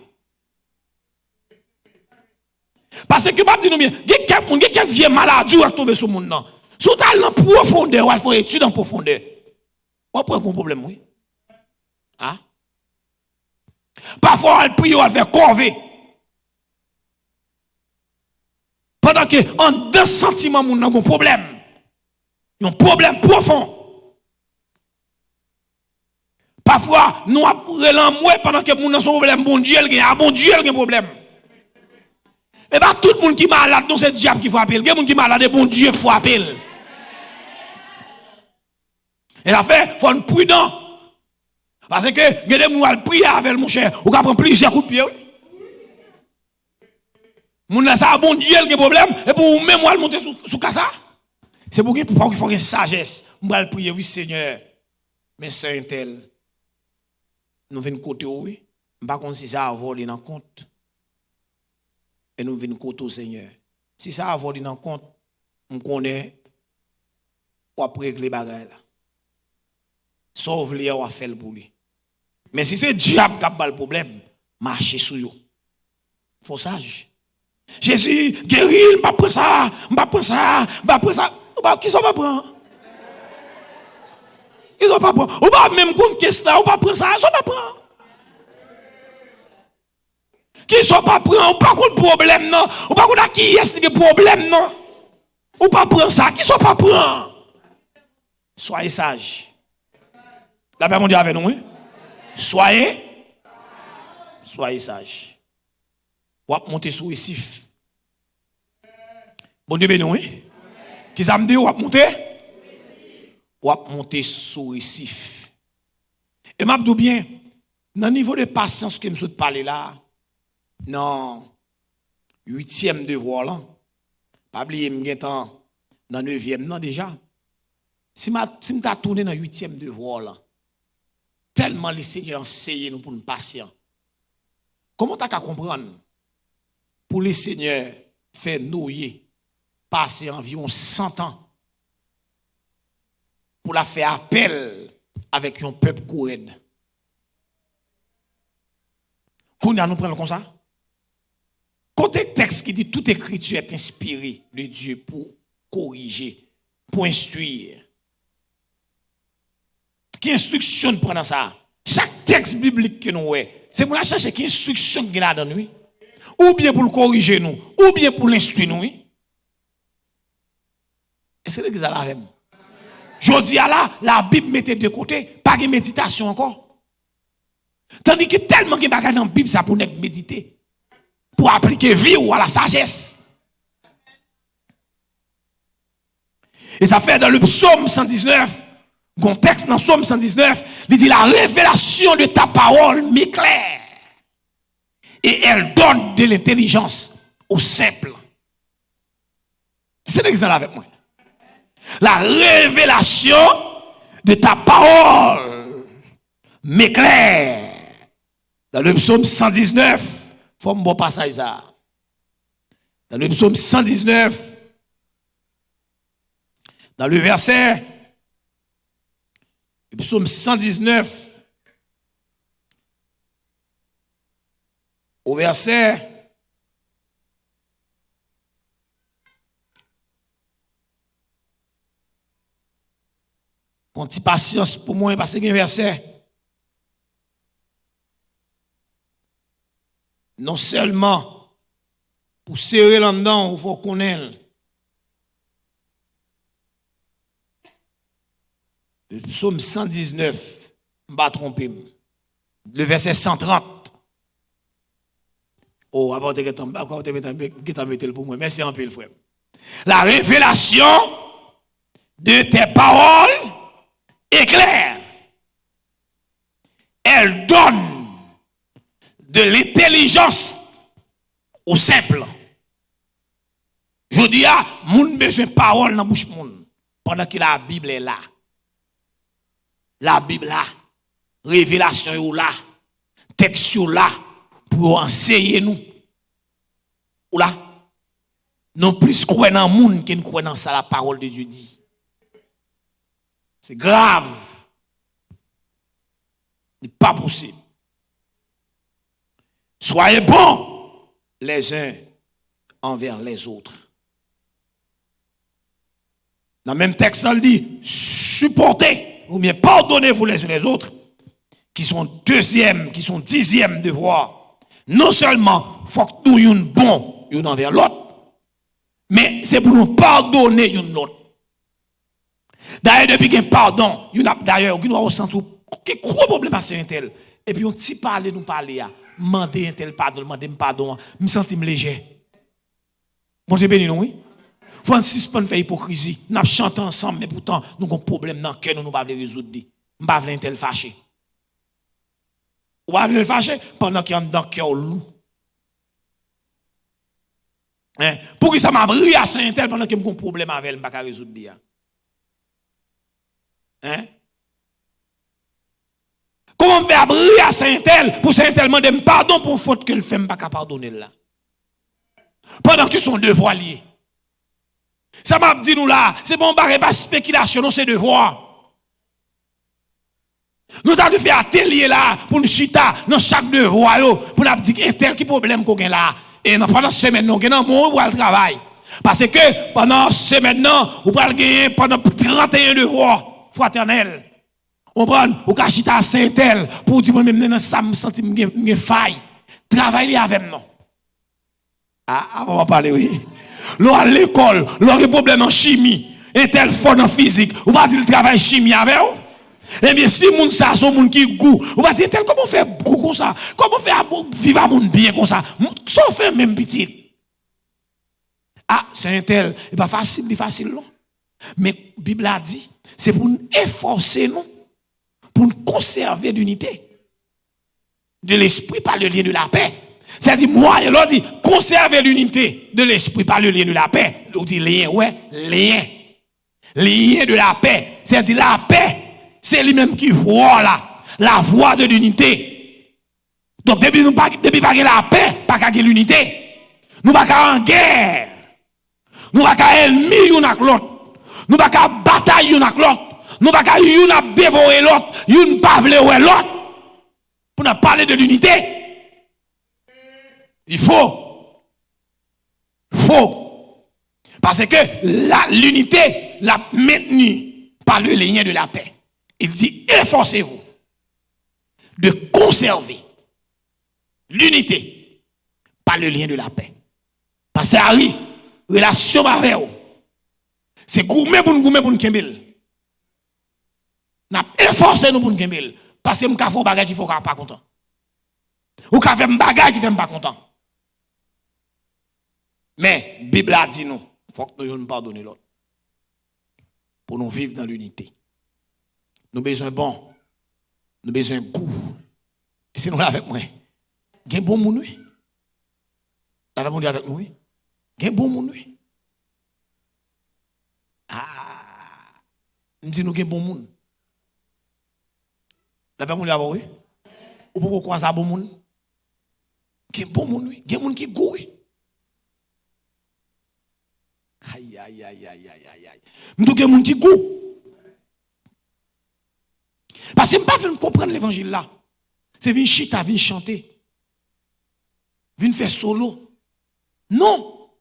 Parce que m'a dit nous bien, quelqu'un vient maladie à tomber sur monde non. Sous talent profondeur, il faut étudier en profondeur. On prend un problème oui. Hein? Parfois, elle prie, elle fait corvée. Pendant que que en deux sentiments, nous avons un problème. Un problème profond. Parfois, nous avons pendant que nous avons un problème, bon Dieu, il y a un problème. Et pas tout le monde qui est malade, c'est le diable qui faut appeler. Il y a des gens qui sont malades, bon Dieu qui faut appeler. Et la fait, il faut être prudent. Parce que, il y a des gens qui prier avec mon cher, ou qui prendre plusieurs coups de pied. Moun la ça bon Dieu qui a problème et pour même moi monter sous casa. C'est pour qu'il faut une sagesse. Moi prier oui Seigneur. Mais c'est un tel. Nous venons côté oui. Pas contre si ça a volé dans compte. Et nous venons côté au Seigneur. Si ça a volé dans compte, on connaît ou après régler bagaille là. Sauve les ou a faire pour lui. Mais si c'est diable qui a le problème, marchez sur lui. Faut sage. Jésus guérit, pas prendre ça, pas prendre ça, pas prendre ça. Qui sont pas prendre? Ils sont pas prendre. Ou pas même compte qu'est-ce là, ou pas prendre ça, ils sont pas prendre. Qui sont pas prendre, ou pas contre problème non, ou pas contre qui est-ce que problème non. Ou pas prendre ça, qui sont pas prendre. Soyez sages. La paix mon Dieu avec nous, hein? Soyez sages. Ou à monter sur le sif. Bon Dieu béni, oui. Qui ça me dit ou à monter? Ou à monter sur le sif. Et m'a dit bien, dans le niveau de patience que je me parler là, non, 8e devoir là, pas oublier dans 9e, non déjà. Si je t'ai tourné dans 8e devoir là, tellement les Seigneurs enseignent nous pour nous patients. Comment tu as qu'à comprendre? Pour les seigneurs faire nouiller, passer environ 100 ans pour la faire appel avec un peuple courant. Qu'on nous prend comme ça? Côté texte qui dit toute écriture est inspirée de Dieu pour corriger, pour instruire. Qui instruction prend ça? Chaque texte biblique que nous avons, c'est pour la chercher qui instruction qu'il a dans nous. Ou bien pour le corriger nous, ou bien pour l'instruire nous. Et c'est l'église à la même. Je dis à la Bible mettait de côté, pas de méditation encore. Tandis que tellement qu'il y a dans la Bible, ça pour méditer. Pour appliquer vie ou à la sagesse. Et ça fait dans le psaume 119, contexte dans le psaume 119, il dit la révélation de ta parole m'éclaire. Et elle donne de l'intelligence aux simples. C'est l'exemple avec moi. La révélation de ta parole m'éclaire. Dans le psaume 119, il faut un bon passage ça. Dans le psaume 119, dans le verset, le psaume 119, au verset un petit patience pour moi parce qu'il y a un verset non seulement pour serrer là-dedans il faut connaître le psaume 119 je ne vais pas tromper le verset 130. Oh, avant de mettre pour moi. Merci un peu, frère. La révélation de tes paroles est claire. Elle donne de l'intelligence au simple. Je dis à moun besoin de parole dans la bouche moun pendant que la Bible est là. La Bible là, révélation est là, texte est là. Pour enseigner nous. Ou là, non plus croire dans le monde que nous croyons dans ça, la parole de Dieu dit. C'est grave. Ce n'est pas possible. Soyez bons les uns envers les autres. Dans le même texte, on dit, supportez ou bien pardonnez-vous les uns les autres, qui sont deuxième, qui sont 10e devoir. Non seulement faut que nous soyons bons l'un envers l'autre, Mais c'est pour nous pardonner une autre. D'ailleurs, depuis qu'il y a pardon, d'ailleurs, qui nous ressentir quel gros problème à un tel. Et puis on t'y parle, nous parler, demander un tel pardon, demander pardon, me sentir léger. Bon Dieu béni nous, oui. Francis pas faire hypocrisie. Nous chantons ensemble, mais pourtant, nous avons un problème dans le cœur, nous ne pouvons pas le résoudre. Nous ne pouvons pas un tel fâché. Ou pas le fâché pendant qu'il y a dans le cœur loup. Hein? Pour que ça m'a brillé à Saint-Tel pendant qu'il y a un problème avec elle, je ne peux pas résoudre. Hein? Comment faire briller à Saint-Tel pour Saint-Tel demander pardon pour faute que le fait, je ne peux pas pardonner là. Pendant que son devoir lié. Ça m'a dit nous là, c'est bon, pas spéculation, non, c'est devoir. Nous avons fait atelier là pour nous chita dans chaque devoir pour nous dire tel qui problème qu'on a là. Et pendant ce semaine, nous avons un le travail. Parce que pendant ce semaine, nous allons gagner pendant 31 devoirs fraternels. On prend, au cachita à Saint-Tel pour dire moi-même, ça me senti une faille. Travailler avec nous. Ah, on va parler, oui. L'on à l'école, l'on a des problèmes en chimie, un tel fort en physique, on va dire le travail chimie avec vous. Eh bien, si moun ça, son moun qui goût, on va dire tel comment faire goût comme ça, comment faire vivre à moun bien comme ça, sans faire même petit. Ah, c'est un tel, c'est pas facile, c'est facile non. Mais la Bible a dit, c'est pour nous efforcer nous, pour nous conserver l'unité de l'esprit par le lien de la paix. C'est-à-dire, moi, il a dit, conserver l'unité de l'esprit par le lien de la paix. Il dit lien, ouais, lien. Lien de la paix. C'est-à-dire, la paix, c'est lui-même qui voit là, la voie de l'unité. Donc, depuis pas la paix, pas qu'à l'unité. Nous pas en guerre. Nous pas ennemi l'un avec l'autre. Nous pas bataille l'un avec l'autre. Nous pas l'un dévorer l'autre, l'un pas vouloir l'autre. Pour nous parler de l'unité. Il faut. Parce que l'unité l'a maintenue par le lien de la paix. Il dit, efforcez-vous de conserver l'unité par le lien de la paix. Parce que Harry, relation avec vous, c'est gourmet pour nous kembel. N'a efforcé nous pour nous kembel. Parce que nous avons fait des choses qui ne sont pas contents. Ou avons fait des choses qui ne sont pas contents. Mais la Bible a dit nous, il faut que nous pardonnions l'autre. Pour nous vivre dans l'unité. Nous avons besoin de bon. Nous avons besoin de goût. Et c'est nous là avec moi. Il y a un bon monde. La femme dit avec nous. Il y a un bon monde. Ah. Nous disons nous avons un bon monde. La femme dit avec nous. Ou pourquoi croire ça bon monde? Il y a un bon monde. Il y a un monde qui goût. Aïe. Nous avons un monde qui goût. Parce que je ne peux pas comprendre l'évangile là. C'est venir chita, venir chanter. Venir faire solo. Non.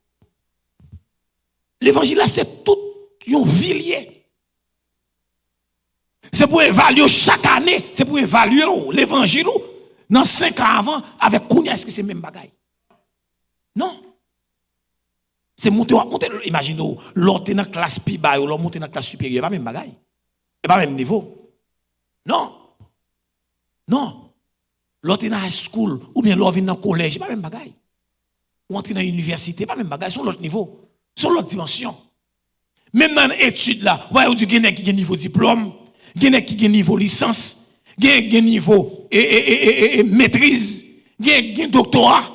L'évangile là, c'est tout un villier. C'est pour évaluer chaque année. C'est pour évaluer l'évangile dans 5 ans avant avec Kounia. Est-ce que c'est le même bagaille? Non. C'est monter, imaginez, l'autre dans la classe plus bas ou l'autre monter dans la classe supérieure, pas même bagaille. Et pas même niveau. Non. L'autre dans la high school ou bien l'autre dans le collège, pas même bagaille. Ou entrer dans l'université, pas même bagaille, sur l'autre niveau, sur l'autre dimension. Même dans l'étude là, vous voyez, il y a qui a niveau diplôme, il y a qui a niveau licence, il y a niveau maîtrise, il y a doctorat.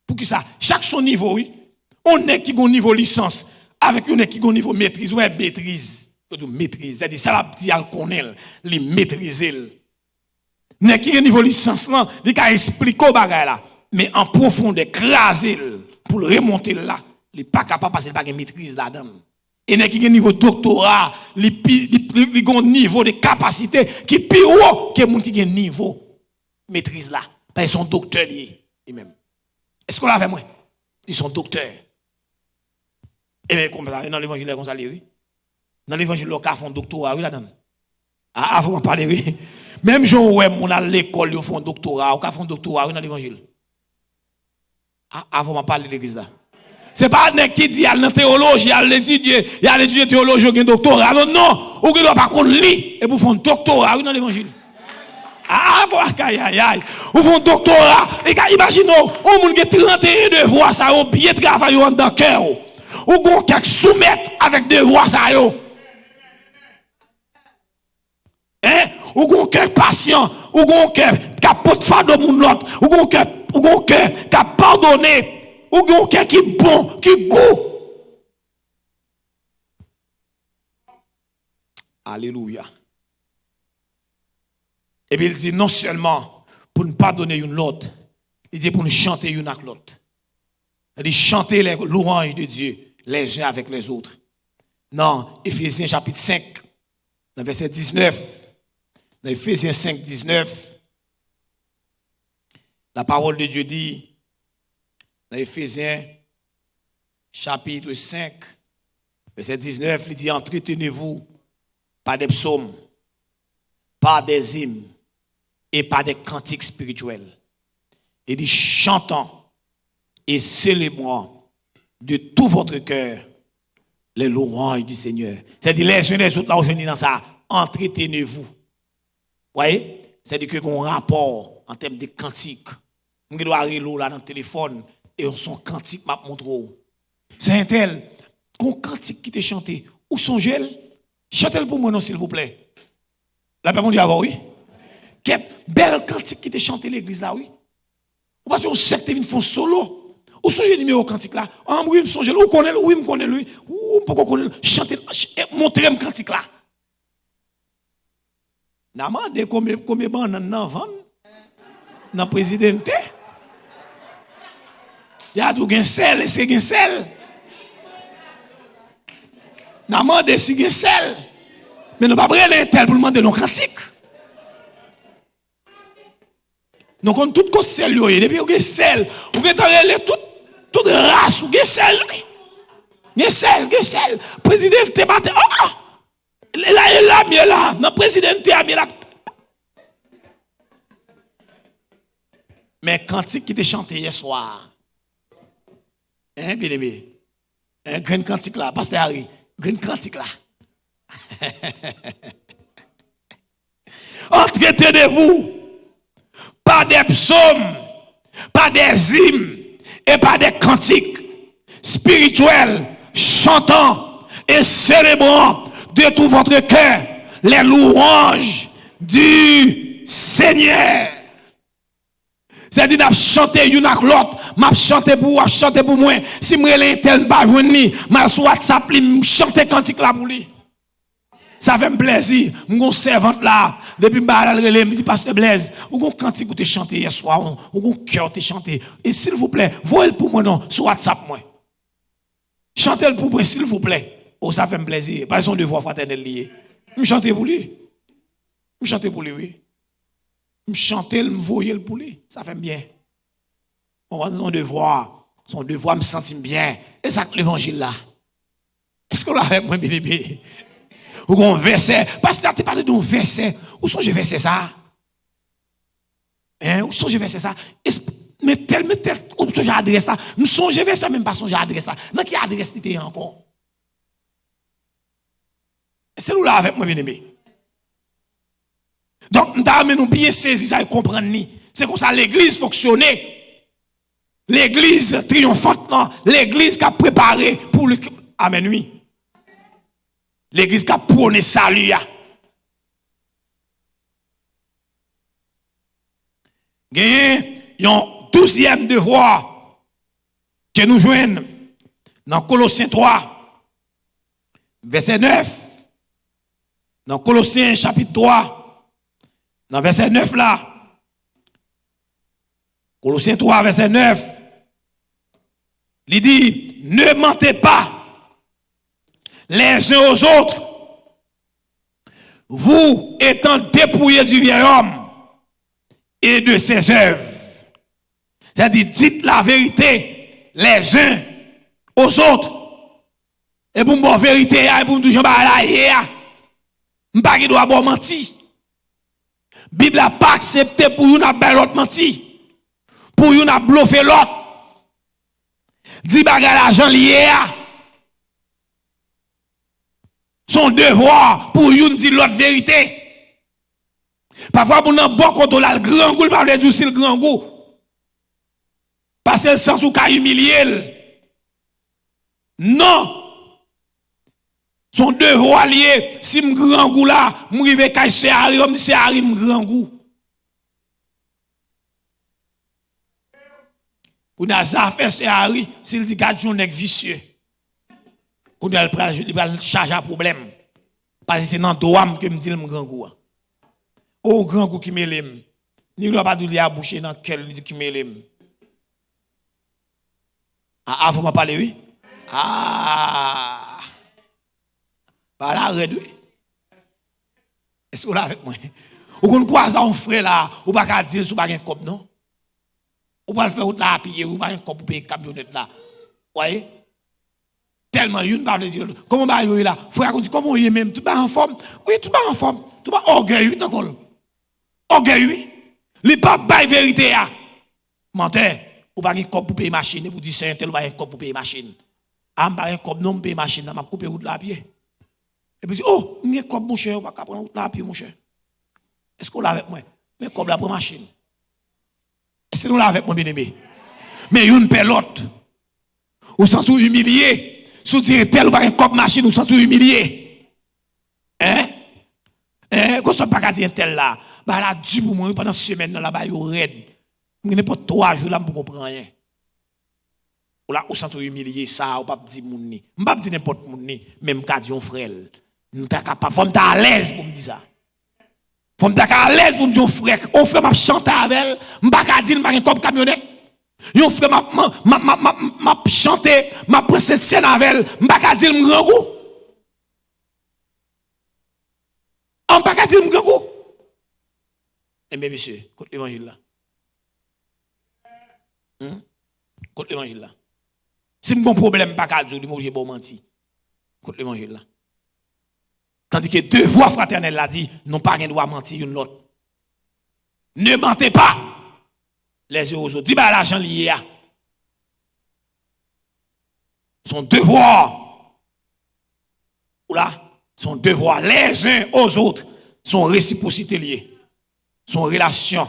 Pour que ça, chaque son niveau, oui. On est qui a un niveau licence, avec un qui a un niveau maîtrise, ouais, maîtrise. Maîtrise, c'est-à-dire, ça l'a dit à le connaître, les maîtriser. N'est qui a un niveau licence, là, il a expliqué au bagage là, mais en profondeur, craser pour le remonter là, il n'est pas capable parce qu'il n'a pas de maîtrise là-dedans. Et n'est qui a un niveau doctorat, il a un niveau de capacité qui est plus haut que les gens qui ont un niveau maîtrise là. Parce qu'ils sont docteurs eux-mêmes. Est-ce qu'on l'a fait moi? Ils sont docteurs. Et bien, comme ça, dans l'évangile, comme ça, oui. Dans l'évangile, le cas font doctorat, oui, là-dedans. Ah, faut m'en parler, oui. Même si on a l'école, ils font doctorat, ou font doctorat, oui, dans l'évangile. Ah, faut m'en parler de l'église là. C'est pas un qui dit à la théologie, à l'étudier, il y a l'étudier théologie, il y a un doctorat. Non, non, ou qui doit pas qu'on lit et pour faire un doctorat dans l'évangile. Ah, aïe, aïe, aïe. Ou font un doctorat. Et imaginez, on a 31 devoirs, ça a bien travaillé en dans cœur. Ou qu'on quelques soumettre avec devoirs, ça a. Hein? Ou qu'on quelques patient, ou qu'on quelques capote fado moun l'autre, ou qu'on quelques qui pardonné, ou qu'on quelques qui bon, qui goût. Alléluia. Et puis il dit non seulement pour ne pas donner une l'autre, il dit pour nous chanter une avec l'autre. Il dit chanter les louanges de Dieu les uns avec les autres. Non, Éphésiens chapitre 5, dans verset 19, dans Éphésiens 5, 19, la parole de Dieu dit, dans Éphésiens chapitre 5, verset 19, il dit entretenez-vous par des psaumes, par des hymnes, et pas des cantiques spirituels. Il dit chantant et célébrant de tout votre cœur les louanges du Seigneur. C'est-à-dire les uns les autres, là où je dis dans ça, entretenez-vous. Vous voyez? C'est-à-dire que qu'on rapport en termes de cantiques. On doit aller là dans le téléphone et on son cantique m'a montré. C'est un tel qu'on cantique qui te chanté. Où songez-le? Chantez-le pour moi non s'il vous plaît. La paix mon Dieu avant oui. Quelle belle cantique qui te chanté l'église là, oui. Ou parce qu'on sait que tu font solo. Ou songez numéro cantique là. Ah, oui, me songe, ou connaît, oui, me connaît lui. Ou pourquoi connaît, chanter, montrer me cantique là. N'a demandé combien bananes nan vendre dans présidente. Il y a tout gain sel, c'est gain sel. N'a demandé si gain sel. Mais nous pas brûler tel pour demander nos cantiques. Donc on tout côté sel yo, depuis on sel, on get toute race ou get sel. Get sel. Président te batte. Oh! Là mieux là, non président te a mieux là. Mais cantique qui te chanté hier soir. Hein bien aimé. Un grand cantique là, pasteur Harry, grand cantique là. Entretenez-vous pas des psaumes, pas des hymnes et pas des cantiques spirituels, chantant et célébrant de tout votre cœur les louanges du Seigneur. C'est-à-dire, m'a chanté une avec l'autre, m'a chanté pour moi. Si moi l'intel pas joindre ni, m'a sur WhatsApp li chanter cantique là pour lui. Ça fait me plaisir. Mon servante là, depuis m'ba relé, me dit pasteur Blaise, ou gon cantique ou te chanter hier soir, ou gon cœur te chanter. Et s'il vous plaît, voyez pour moi non sur WhatsApp moi. Chantez-le pour moi s'il vous plaît. Oh ça fait me plaisir. Pas son devoir fraternel lié. Me chanter pour lui. Me chanter pour lui oui. Me chanter, me voyer pour lui. Ça fait bien. On va son devoir me sentir bien. Et ça l'évangile là. Est-ce qu'on l'a avec moi bien aimé? Ou qu'on verset, parce que tu parles d'un verset, où sont je verset ça? Hein, où sont je verset ça? Mais tel, où sont j'adresse ça? Nous sommes je verset même pas son j'adresse ça. Dans qui adresse t'es encore? C'est nous là avec moi bien aimé. Donc nous bien saisir ça et comprendre ni. C'est comme ça l'église fonctionnait. L'église triomphante, l'église qui a préparé pour le amen oui. L'église qui a prôné salut. Il y a un 12e devoir que nous joignons dans Colossiens 3, verset 9. Dans Colossiens chapitre 3, dans verset 9 là. Colossiens 3, verset 9. Il dit, ne mentez pas les uns aux autres, vous étant dépouillés du vieil homme et de ses œuvres. C'est-à-dire, dites la vérité les uns aux autres. Et pour me vérité, et pour me dire, je ne pas qui doit mentir. La Bible n'a pas accepté pour une belle autre mentir. Pour une bluffé l'autre. Dit bagarre l'argent lié. Son devoir pour une dire l'autre vérité. Parfois, pour un bon côté, le grand goût, pas dire c'est le grand goût. Parce que le sens où qu'a humilié. Non. Son devoir lié, si je grand goût là, je vais cacher c'est Harry, grand goût. Pour n'a fait c'est Harry, s'il dit garde un vicieux. Pour il va charger un problème. Parce que c'est dans droit que me dit le grand goût. Oh grand goût qui me l'aime. Ni doit pas dire à boucher dans quel qui me l'aime. Ah, vous m'en parlez, oui? Ah! Par là, red, oui. Est-ce que vous l'avez avec moi? Ou qu'on croise un frère là, ou pas qu'à dire, ou pas qu'un cop, non? Ou pas le faire autre là, payer, ou pas un cop pour payer camionnette là. Voyez? Tellement, une parle de dire, comment va y là? Frère, on dit, comment y est même? Tout pas en forme? Oui, tout pas en forme. Tout pas orgueil, oui, d'accord? Orgueil, oui. Les pas bail vérité, là. Menteur. Ou pas un cop pour payer machine, pour dire c'est un tel ou pas un cop pour payer machine. Ah, pas un cop non payer machine, m'a coupé route là pied. Et puis oh, un cop mon cher, on va prendre route là pied mon cher. Est-ce qu'on l'a avec moi? Mais cop là pour machine. Est-ce que nous l'a avec moi bien aimé? Mais une pelote. Ou sans tout humilié, sous dire tel ou pas un cop machine ou sans tout humilié. Hein? Quand on pas dire tel là, bah là du pour moi pendant semaine là bas yo raide. Je n'ai pas 3 jours là pour comprendre rien. Ou là, ou sans humilier ça, ou pas dire moun ni. Je ne pas dire n'importe moun ni, même quand dit un frère. Nous sommes capables, faut me à l'aise pour me dire ça. Faut me à l'aise pour me dire un frère, on frère m'a chanter avec elle, je ne pas dire m'a comme camionnette. Un frère m'a chanter, m'a prendre cette scène avec elle, je ne pas dire me grand goût. On pas dire me grand goût. Eh bien monsieur, écoute l'évangile là. Écoute l'évangile là. Si mon problème pas qu'à dire, moi j'ai beau mentir. Écoute l'évangile là. Tandis que deux voix fraternelles l'a dit, non pas rien doit mentir une l'autre. Ne mentez pas les yeux aux autres. Dis bah l'argent lié à son devoir. Ou là, son devoir les uns aux autres, son réciprocité liée, son relation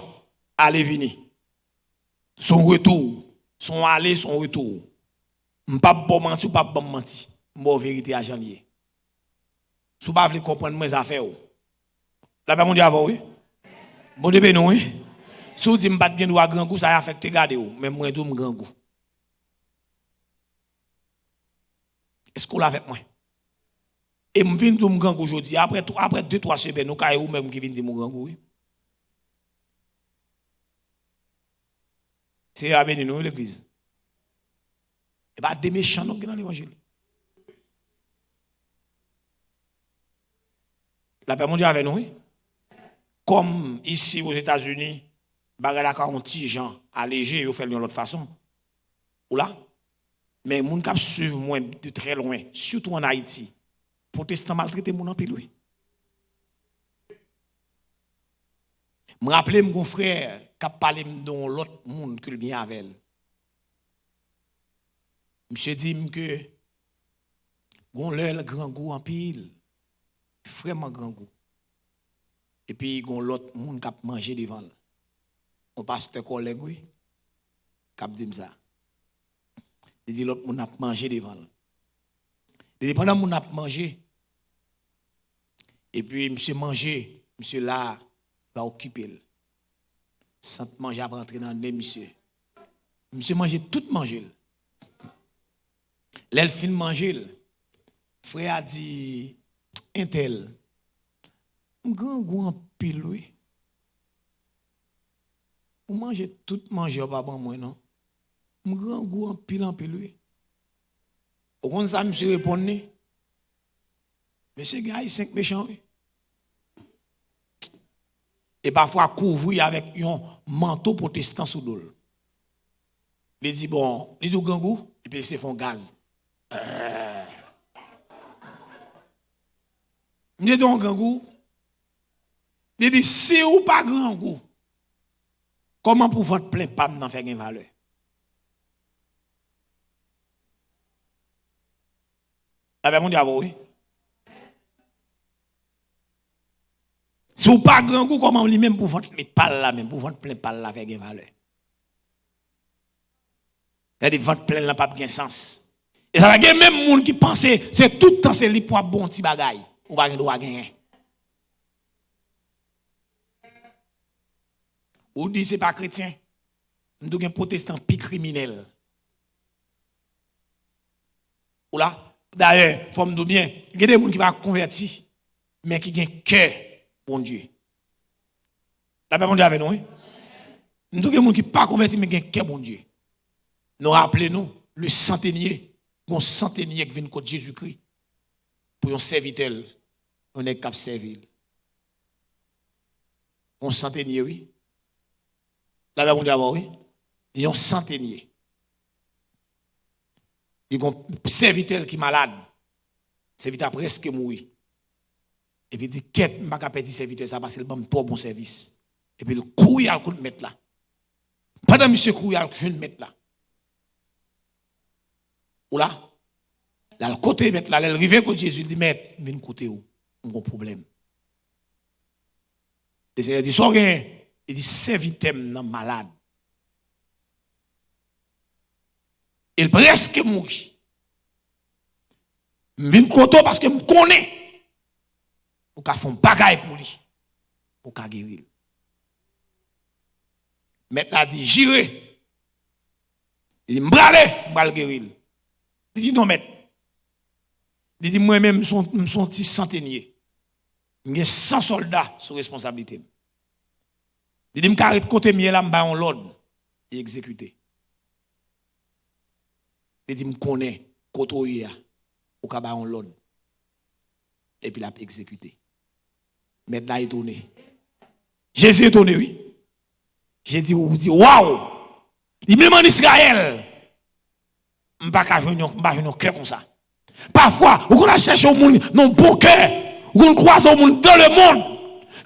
aller venir, son retour, son aller, son retour. Pas bon mentir ou pas bon mentir. Bon vérité à Jean lié. Si vous ne voulez pas comprendre mes affaires, la paix mon Dieu avant, oui. Bon Dieu béni, oui. Si vous dites que je ne vais pas grand goût, ça affecte garder vous. Mais moi, je suis grand goût. Est-ce que vous l'avez avec moi? Et je viens de grand goût aujourd'hui. Après 2-3 semaines, nous avons même qui viennent de mon grand goût, oui. C'est à béni nous, l'église. Et bien, des méchants dans l'évangile. La paix mondiale avec nous, oui. Comme ici aux États-Unis, bagala ka on ti gens allégé, ils fait de l'autre façon. Ou là? Mais moun k'ap suivre moi de très loin, surtout en Haïti. Protestants maltraité moun en pile, oui. Me rappelle mon frère qui a parlé dans l'autre monde que bien avec elle. Monsieur dit que gon le grand goût en pile. Vraiment grand goût. Et puis gon l'autre monde qui a mangé devant. On pasteur collègue oui. Qui a dit ça. Il dit l'autre monde a mangé devant. Et pendant mon a mangé. Et puis monsieur manger, monsieur là va occuper. Sans manger à rentrer dans le nez, monsieur. Monsieur manger tout manger. L'elle fin manger. Frère a dit un tel. Grand goût en pile, oui. Vous mangez tout manger, pas bon, moi, non? Grand goût en pile, oui. Au contraire, ça, monsieur répond, monsieur gars, il 5 méchants, oui. Et parfois, couvrir avec un manteau protestant sous l'eau. Il dit, bon, il dit, grand goût, et puis il se font gaz. Il dit, grand goût. Il dit, si ou pas grand goût, comment pour votre plein pas n'en faire une valeur? La Bible dit oui. Si vous pas grand goût, comment lui-même pour vendre les pales là, même pour vendre plein pales là avec une valeur. Il y a des ventes pleines là, pas de sens. Et ça va y a même des gens qui pensent c'est tout le temps c'est lui pour un bon petit bagaille. Ou pas droit gagner. Ou dit c'est pas chrétien. Nous sommes un protestant plus criminel. Ou là, d'ailleurs, il faut me dire bien, il y a des gens qui vont convertir, mais qui ont un cœur, bon Dieu. La Bible dit avec nous, nous sommes des gens qui ne sont pas convertis, mais qui ont un cœur, bon Dieu. Nous rappelons le centenier, un centenier qui vient contre Jésus-Christ, pour un serviteur, on est capable de servir. Un centenier, oui. La Bible dit avec oui. Il y a un centenier. Il y a un serviteur qui est malade. Le serviteur presque mourir. Et puis il dit, qu'est-ce que je ne peux pas perdre serviteur ça parce qu'il a trop bon service. Et puis il court à le mettre là. Pendant que monsieur court à le mettre là. Ou là, là le côté mettre là, il arrive quand Jésus dit, maître, viens côté où? On a un problème. Le Seigneur dit, sois rien. Il dit, serviteur malade. Il presque mourit. Je viens côté parce que je connais. Pour qu'il fasse un bagaille pour lui. Pour qu'il guérir. Maintenant, il dit, j'irai. Il dit, je vais le guérir. Il dit, non, maître. Il dit, moi-même, je suis un petit centenier. J'ai 100 soldats sous responsabilité. Il dit, je vais côté mieux là, je vais l'ordre et exécuter. Il dit, je connais côté où il y a, au cas où l'ordre. Et puis, il a exécuté. Maintenant, il est tourné. Jésus est tourné, oui. J'ai dit, waouh! Il même en Israël, je ne peux pas jouer un cœur comme ça. Parfois, on a cherché au monde, non, bon cœur. On croise au monde dans le monde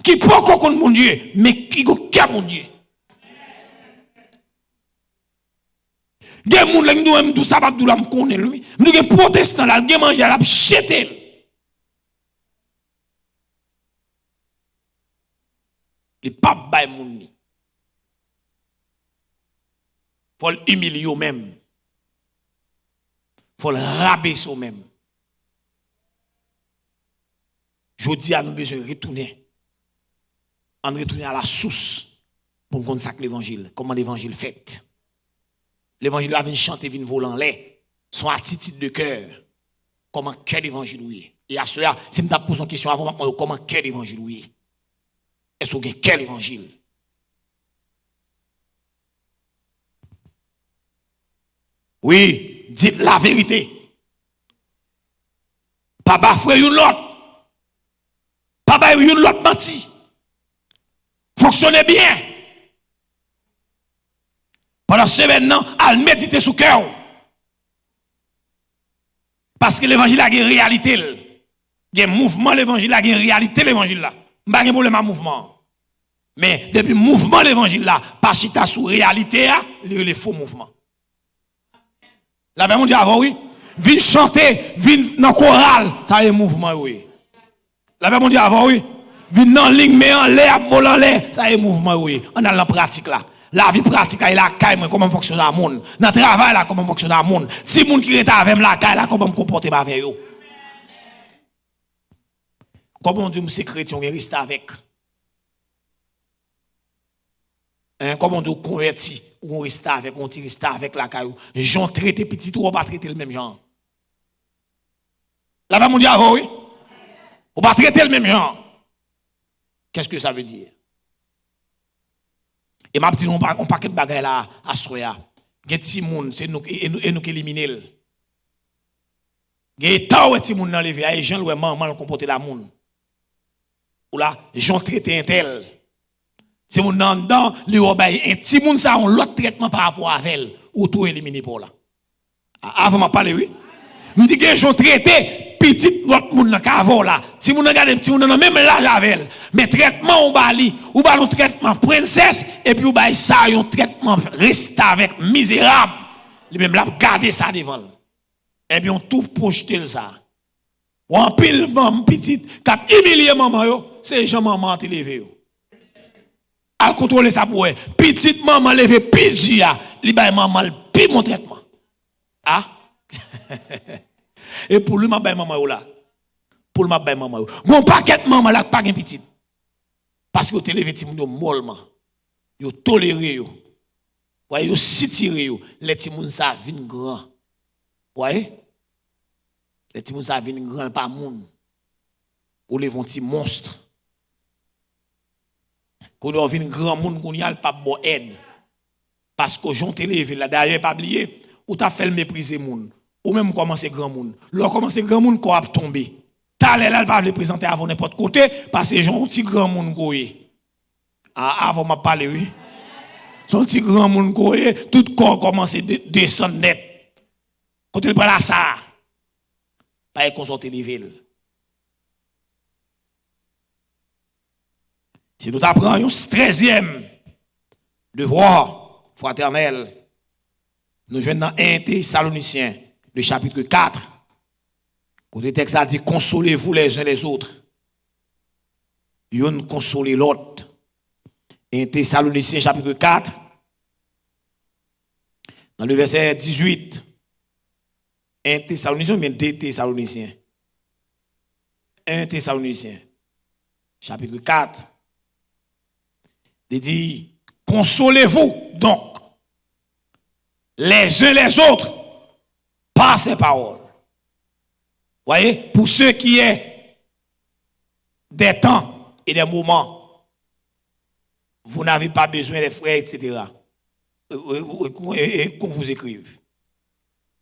qui peut connaître mon Dieu, mais qui a mon Dieu. Il y a des gens qui ont tout ça, qui ont connaît lui. Il y a des protestants qui ont mangé, qui ont jeté. Les papes baillent mon ni. Il faut l'humilier au même. Il faut le rabaisser au même. Je dis à nous besoin de retourner. En retourner à la source pour qu'on consacre l'évangile. Comment l'évangile fait. L'évangile va venir chanter, venir voler en l'air. Son attitude de cœur. Comment quel évangile oui. Et à cela, si je me pose une question avant, comment quel évangile oui. Est-ce que quel évangile? Oui, dites la vérité. Pas bafouer une l'autre. Pas bafouer une l'autre menti. Fonctionnez bien. Pendant ce maintenant, à méditer sous cœur. Parce que l'évangile a une réalité. Il y a un mouvement, l'évangile a une réalité, l'évangile là. Je n'ai pas de problème à mouvement. Mais depuis le mouvement, l'évangile là, pas chita sous réalité, il y a les faux mouvements. La Bible dit avant, oui. Vin chanter, vin dans chorale, ça y est mouvement, oui. La Bible dit avant, oui. Vin dans ligne, mais en l'air, volant l'air, ça y est mouvement, oui. On a la pratique là. La vie pratique là, il a caille, comment fonctionne le monde. Dans le travail là, comment fonctionne le monde. Si moun qui est avec la caille là, comment me comporter avec eux. Comment on dit, c'est chrétien, on reste avec. Comment on dit, converti, on reste avec, on reste avec la caille. J'en traite petit ou on va traiter le même genre. Là-bas, on dit avant, oui. On va traiter le même genre. Qu'est-ce que ça veut dire? Et ma petite, on paquet de bagaille là, à soya. Get Timoun, c'est nous qui éliminer. Get tant ou Timoun dans les vies, et gens ouais mal comporter la moun. Ou là, gens traité un tel. Timoun dans dedans, lui obéit. Et Timoun ça on l'autre traitement par rapport à elle, ou tout éliminer pour là. Avant m'a parler oui. Me dit que gens traité petit l'autre moun là avant là. Timoun regarde Timoun dans même l'âge avec elle. Mais traitement ou bali, ou ba un traitement princesse et puis ou ba ça un traitement reste avec misérable. Lui même là garder ça devant. Et bien on tout projeter ça. Ou en pile maman petite, qui a humilié maman yo, c'est Jean maman qui levé yo. Al contrôler ça pour elle. Petite maman levé pizia, li bay maman le pi mon traitement. Ah? Et pour lui m'a bay maman yo là. Pour lui m'a bay maman yo. Bon paquet maman là pas gen petite. Parce que te levé ti moun yo mollement. Yo toléré yo. Voyez yo sitiré yo, les ti moun ça vinn grand. Voyez? Les ti moun ça vinn grand pas moun. Ou les vont ti monstre. Quand on vient grand monde, qu'on y a pas bon aide. Parce que j'ont élevé là d'ailleurs pas oublier, ou t'as fait le mépriser moun, ou même commencer grand monde. Leur commencer grand monde qu'on a tombé. T'as là pas le présenter avant n'importe côté parce que j'ont petit grand monde koyé. Ah avant m'a parler oui. Son petit grand monde koyé, tout corps commence à descendre net. Quand il parle à ça, pas consulter les villes. Si nous apprenons un 13e devoir fraternel, nous venons dans 1 Thessaloniciens, le chapitre 4. Quand le texte a dit consolez-vous les uns les autres. Yon consolez l'autre. 1 Thessaloniciens, chapitre 4, dans le verset 18. 1 Thessaloniciens ou bien 2 Thessaloniciens? 1 Thessaloniciens, chapitre 4. Il dit, consolez-vous donc les uns les autres par ces paroles. Voyez, pour ceux qui est des temps et des moments, vous n'avez pas besoin des frères, etc. Et qu'on vous écrive.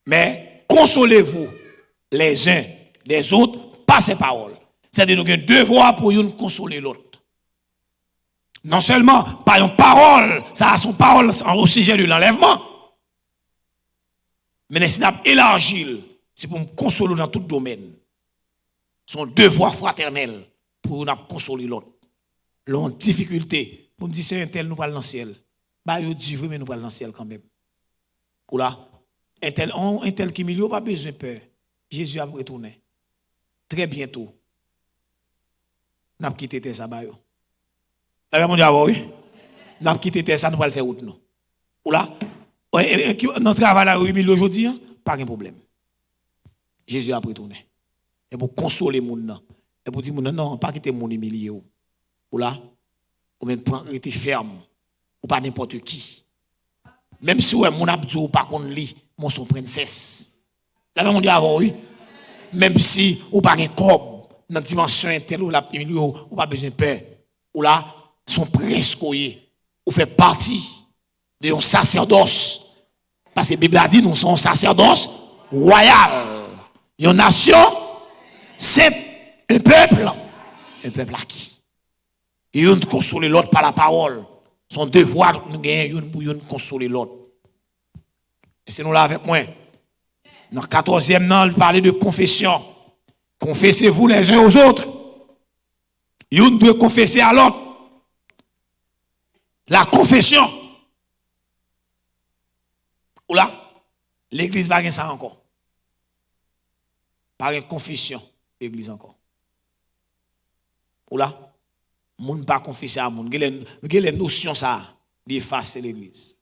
Mais consolez-vous les uns les autres par ces paroles. C'est-à-dire nous avons un devoir pour nous consoler l'autre. Non seulement par une parole, ça a son parole au sujet de l'enlèvement, mais si nous élargi, c'est pour nous consoler dans tout domaine. Son devoir fraternel pour nous consoler l'autre. L'on difficulté, pour me dire c'est un tel nous parle dans le ciel. Bah yo dit mais nous parle dans le ciel quand même. Ou là, un tel qui milieu pas besoin de peur. Jésus a retourné. Très bientôt. N'a quitté ça ba yo. La mon Dieu oui. N'a quitté ça nous va le faire route nous. Ou là, notre travail là aujourd'hui, pas de problème. Jésus a retourné. Et pour consoler les gens. Et pour dire non, pas quitter mon humilié. Ou là, ou même rester ferme. Ou pas n'importe qui. Même si ouais, mon abdou pas qu'on lit, mon son princesse. La mon Dieu oui. Même si ou pas un corps dans dimension interne ou la ou pas besoin de peur. Ou là, son prince koyé, ou fait partie de un sacerdoce. Parce que la Bible a dit nous sommes un sacerdoce royal. Une nation, c'est un peuple acquis. Et on consoler l'autre par la parole. Son devoir, nous gagnons pour nous consoler l'autre. Et c'est nous là avec moi. Dans le 14e nan, il parlait de confession. Confessez-vous les uns aux autres. Vous devez confesser à l'autre. La confession. Ou là, l'église n'a pas ça encore. Pas une confession, l'église encore. Ou là, moun pas confesser à moun. Les notions ça, d'effacer l'église.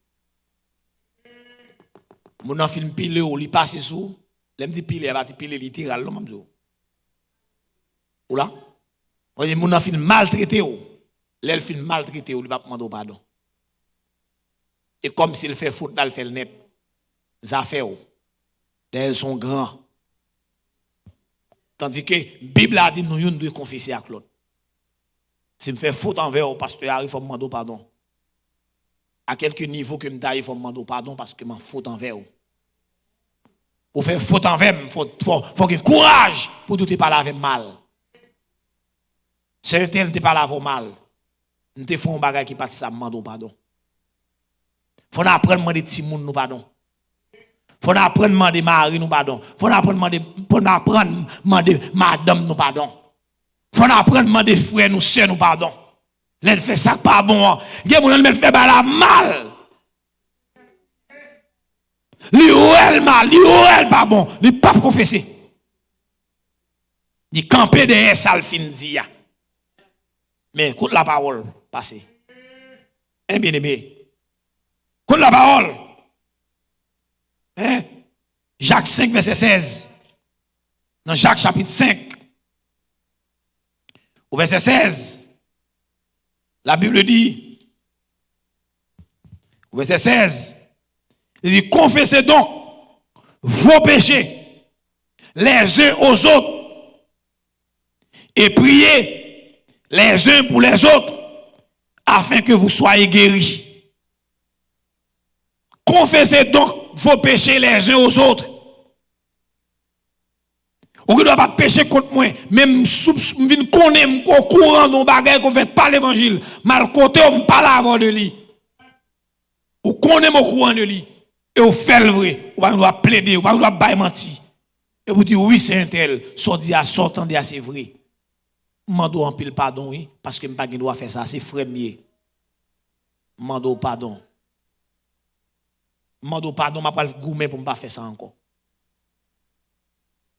Moun en film pile ou li passe sous, l'aime dit pile, elle va dire pile littéral l'homme m'amdou. Ou là, voyez moun en film maltraité ou, l'elle film maltraité ou, il va demander pardon. Et comme s'il fait faute dans le fait net, ça fait ou. Elles sont grands. Tandis que la Bible a dit nous devons confesser à l'autre. Si je fais faute envers le pasteur, il faut me demander pardon. À quelque niveau que je me il faut me demander pardon parce que je fais faute envers vous. Pour faire faute envers il faut qu'il courage pour ne pas parler mal. Si un tel ne parle avec mal, nous te faisons un bagage qui passe ça, me demander pardon. Il faut apprendre à demander petit monde nous pardon. Il faut apprendre à demander mari nous pardon. Il faut apprendre à demander madame nous pardon. Il faut apprendre à demander frère nous, soeur nous pardon. L'elle fait ça pas bon. Il y a des gens qui fait la mal. Li ou elle mal, li ou elle pas bon, li pas confesser. Il camper derrière ça le fin dit. Mais écoute la parole, passez. Hein, bien-aimé. Écoute la parole. Hein? Jacques 5, verset 16. Dans Jacques chapitre 5, au verset 16, la Bible dit, au verset 16, il dit, confessez donc vos péchés les uns aux autres et priez les uns pour les autres afin que vous soyez guéris. Confessez donc vos péchés les uns aux autres. On ne doit pas pécher contre moi, même si je viens connaître au courant de bagaille qu'on fait pas l'évangile, mal côté on parle avant de lui. On connaît au courant de lui et on fait le vrai, on doit plaider, on doit pas mentir. Et vous dites oui, c'est un tel, sorti à sortant de c'est vrai. Mando en pile pardon oui, parce que m'pas doit faire ça, c'est frère mieux. Mando pardon. Mando pardon, m'a pas gourmet pour pas faire ça encore.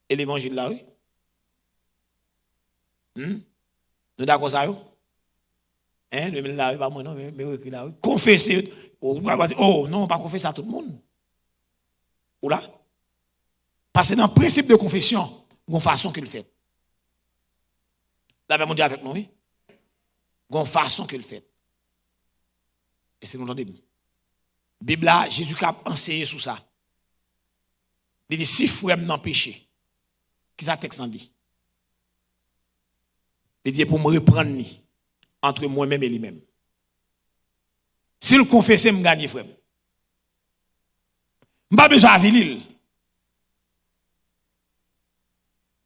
Et l'évangile là, oui. Nous d'accord ça, oui? Hein, le là, oui, pas moi, non, mais oui, là, oui. Confesser. Oh, non, pas confesser à tout le monde. Ou là? Parce que dans le principe de confession, il y a une façon qu'il fait. La même dit avec nous, oui? Il y a une façon qu'il fait. Et c'est nous entendons. Bible là, Jésus a enseigné sur ça. Il dit, si frère n'a péché, qui ça texte en dit? Il dit pour me reprendre entre moi-même et lui-même. S'il confesse, me gagne frère. Je n'ai pas besoin de vilil.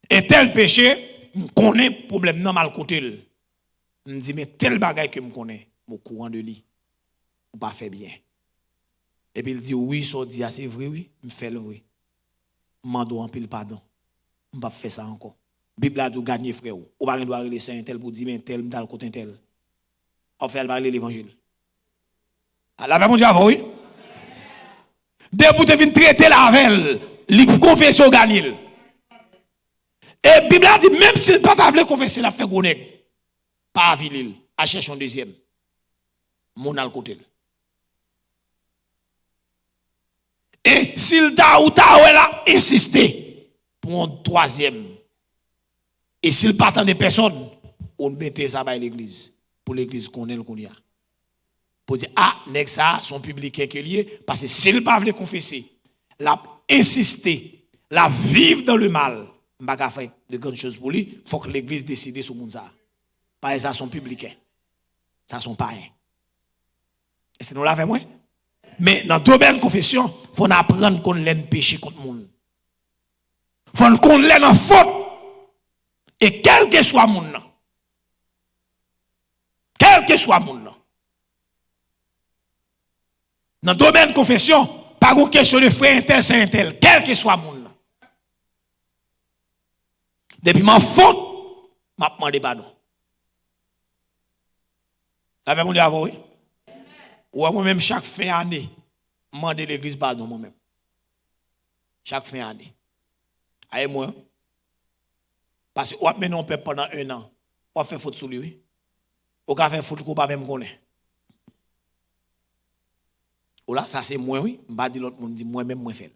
Et tel péché, je connais le problème non mal côté. Je me dis mais tel bagaille que je connais, mon courant de lui, ou pas fait bien. Et puis il dit oui, ça dit c'est vrai oui, je fais le oui. Je m'en en pile pardon. Je ne vais pas faire ça encore. La Bible a dit gagner frère. Ou pas doit aller un tel pour dire mais tel dans le côté tel. On fait l'évangile. La Bible dit oui. Dès que vous devez traiter la veille, il confesse au gagner. Et la Bible a dit même s'il ne peut pas confesser la fait gros pas à vilil, à chercher un deuxième. Mon al côté. Et s'il t'a ou t'a insisté pour un troisième. Et s'il pas tant de personnes, on mettait ça à l'église. Pour l'église qu'on est le qu'on y a. Pour dire, ah, nèg ça, son public est lié. Parce que s'il pas veut confesser, l'a insister, la vivre dans le mal, m'a pas faire de grandes choses pour lui, il faut que l'église décide sur monde ça. Pas ça son public. Ça son païen. Et c'est nous l'avons moins. Mais dans le domaine de confession, il faut apprendre qu'on l'aime péché contre le monde. Il faut qu'on l'aime en faute. Et quel que soit le monde, quel que soit le monde, dans le domaine de confession, pas une question de frère intel, c'est intel, quel que soit le monde. Depuis ma faute, je demande pardon. La même on dit avant, oui. Ou moi-même, chaque fin d'année, je demande l'église pardon moi-même. Chaque fin d'année. Aïe moi. Parce que ou maintenant on peut pendant un an, on fait faute sur lui. Ou on fait faute qu'on pas même connaît. Ou là ça c'est moi oui, je pas dire l'autre monde dit moi même moi fait.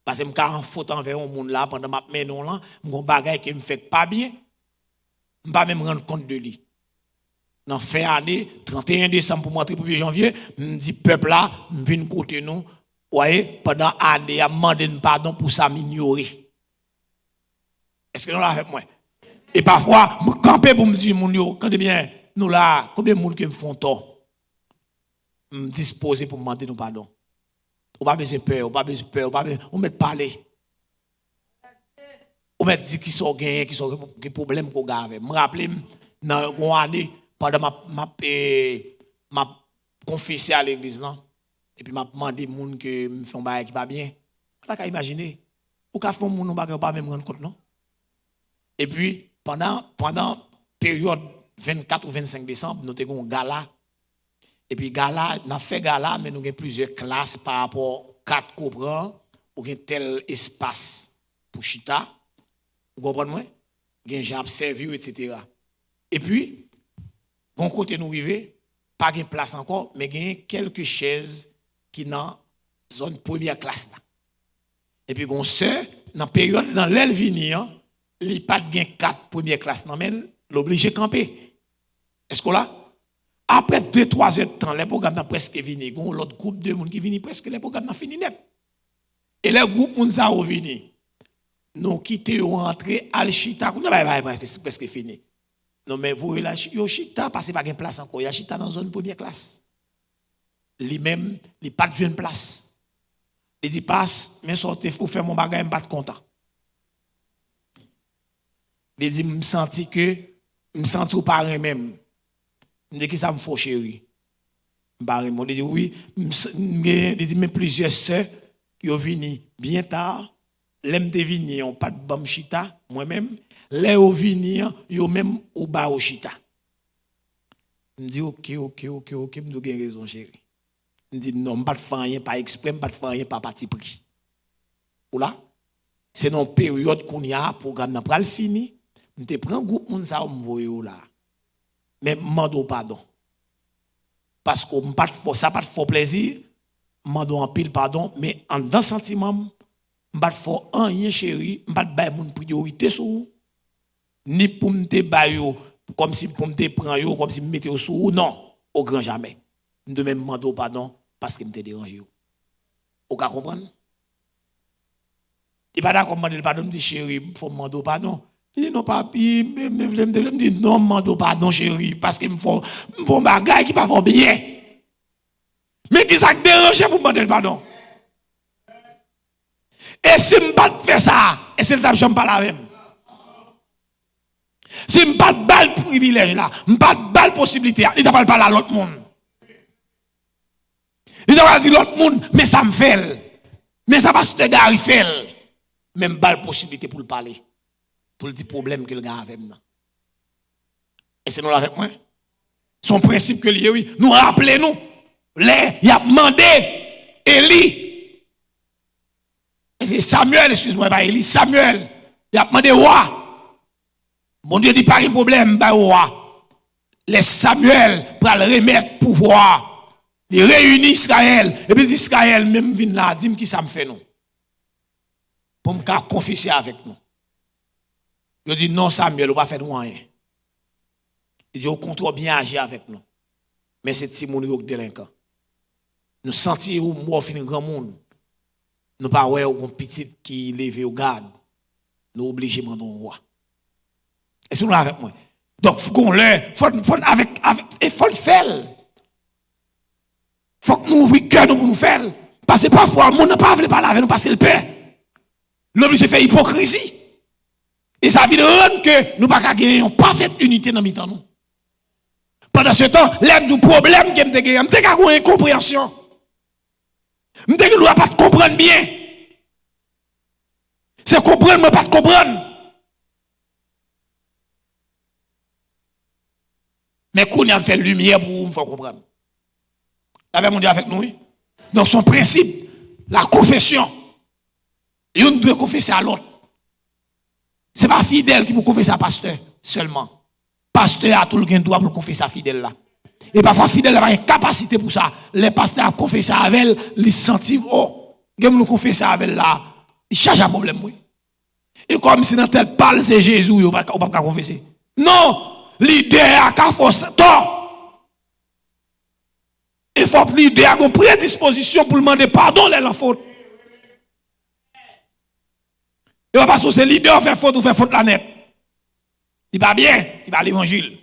Parce que me en faute envers un monde là pendant ma menon là, mon bagage qui me fait pas bien. Je pas même rendre compte de lui. Dans fin année 31 décembre pour montrer 1er janvier, me dit peuple là, me vinn côté nous, voyez, pendant année a demandé pardon pour ça m'ignorer. Est-ce que nous là avec moi? Et parfois, je campe pour me dire, mon yo, quand bien, nous là, combien de monde qui me font tort? Je me dispose pour me demander nous pardon. On pas besoin de peur, on pas besoin de peur, on met parler. On met dire qui sont gagnés, qui sont des problèmes qu'on a avec. Je me rappelle, dans une année, pendant ma confessé à l'église, non? Et puis m'a demandé aux gens que me font bail qui pas bien. On a qu'à imaginer. Ou qu'à faire mon bail pas même rendre compte, non? Et puis, pendant période 24 ou 25 décembre, nous avons un gala. Et puis, gala, nous avons fait gala, mais nous avons plusieurs classes par rapport aux 4 courants, ou un tel espace pour chita. Vous comprenez? gen jan servi etc. Et puis bon côté nous rivé, pas de place encore, mais il y a quelques chaises qui dans zone première classe là. Et puis on sait dans période dans l'aile venir, il pas de 4 première classe non mais l'obligé camper. Est-ce que là après 2-3 heures de temps, les programmes sont presque finis. Il y a l'autre groupe de monde qui vient presque les programmes sont finis net. Et les groupes nous sont revenus. Nous quittons rentrer al chita, c'est presque fini. Non mais vous là yo chita parce pas de place encore, il y a chita dans zone première classe. Lui-même, il pas de place. Il dit passe, mais sortez pour faire mon bagage, pas de content. Il dit me senti que me senti pas même. Il dit que ça me faut chéri. Il dit oui, il dit mais plusieurs sœurs qui ont venu bien tard, l'aime de venir, on pas de bam chita, moi-même, les au venir, yo même au bas au chita. Il dit OK, me donne raison chéri. Il dit non, pas de faire rien pas exprès, pas de faire rien pas parti pris. Ou là, c'est dans période qu'on y a programme n'a pas fini, me te prend groupe moun ça m'voye là. Mais mando pardon. Parce que ça pas de fort plaisir, mando en pile pardon, mais en dans sentiment, m'pas fort rien chéri, m'pas bay moun priorité sur ni pour me bayo comme si pour me prendre yo comme si me mettre sous non, au grand jamais. De même mando pardon parce que me dérangé. Vous comprenez? Il pas d'accord demander pardon, me dit chéri, faut mando pardon. Il dit non papi, me dit non mando pardon chéri parce que me faut bagay qui pas bien. Mais qui ça dérange pour demander pardon? Et si me pas faire ça, et si le table jamais pas la même. Si me pas de balle privilège là, me pas de balle possibilité, il t'a pas parler à l'autre monde. Il t'a pas dit l'autre monde, mais ça me fait. Mais ça passe de gars il fait. Même balle possibilité pour le parler. Pour le dire problème que le gars avec moi. Et c'est nous là avec moi. Son principe que lié oui, nous rappelez-nous les il a demandé Élie. C'est Samuel, excuse-moi pas Élie, Samuel, il a demandé roi. Bon Dieu dit pas de problème, bah roi. Les Samuel pour le remettre pouvoir. Il réunit Israël et puis il dit Israël même vient là, dis-moi qui ça me fait non. Pour me confesser avec nous. Il dit non Samuel, on va faire rien. Il dit au contraire bien agir avec nous. Mais c'est Timon qui est délinquant. Nous sentir où moi fin grand monde. Nous pas ouais un petit qui levé au garde. Nous obligés de demander roi. Est-ce que vous avec moi? Donc faut avec et faut le faire. Faut que nous ouvrions cœur pour nous faire. Parce que parfois le monde n'a pas voulu parler avec nous parce qu'il peur. L'obligé fait hypocrisie. Et ça veut dire que nous pas gagner une parfaite unité dans mi-temps nous. Pendant ce temps, l'aime du problème que me gagner, me gagner incompréhension. Me gagner nous pas comprendre bien. C'est comprendre mais pas comprendre. Mais qu'on a fait lumière pour nous faire comprendre. Avec mon Dieu avec nous. Donc son principe, la confession. Une doit confesser à l'autre. Ce n'est pas fidèle qui peut confesser à pasteur seulement. Pasteur a tout le droit pour confesser à fidèle là. Et parfois fidèle n'a pas une capacité pour ça. Les pasteurs a confessé avec elle, ils sentent oh, comme nous confesser avec elle là, il cherche un problème oui. Et comme si dans telle parle c'est Jésus, on va pas confesser. Non! L'idée a qu'à force tort. Il faut que l'idée a une prédisposition pour demander pardon les faute. Il va pas que c'est l'idée ou faire faute la net. Il va bien, il va l'évangile.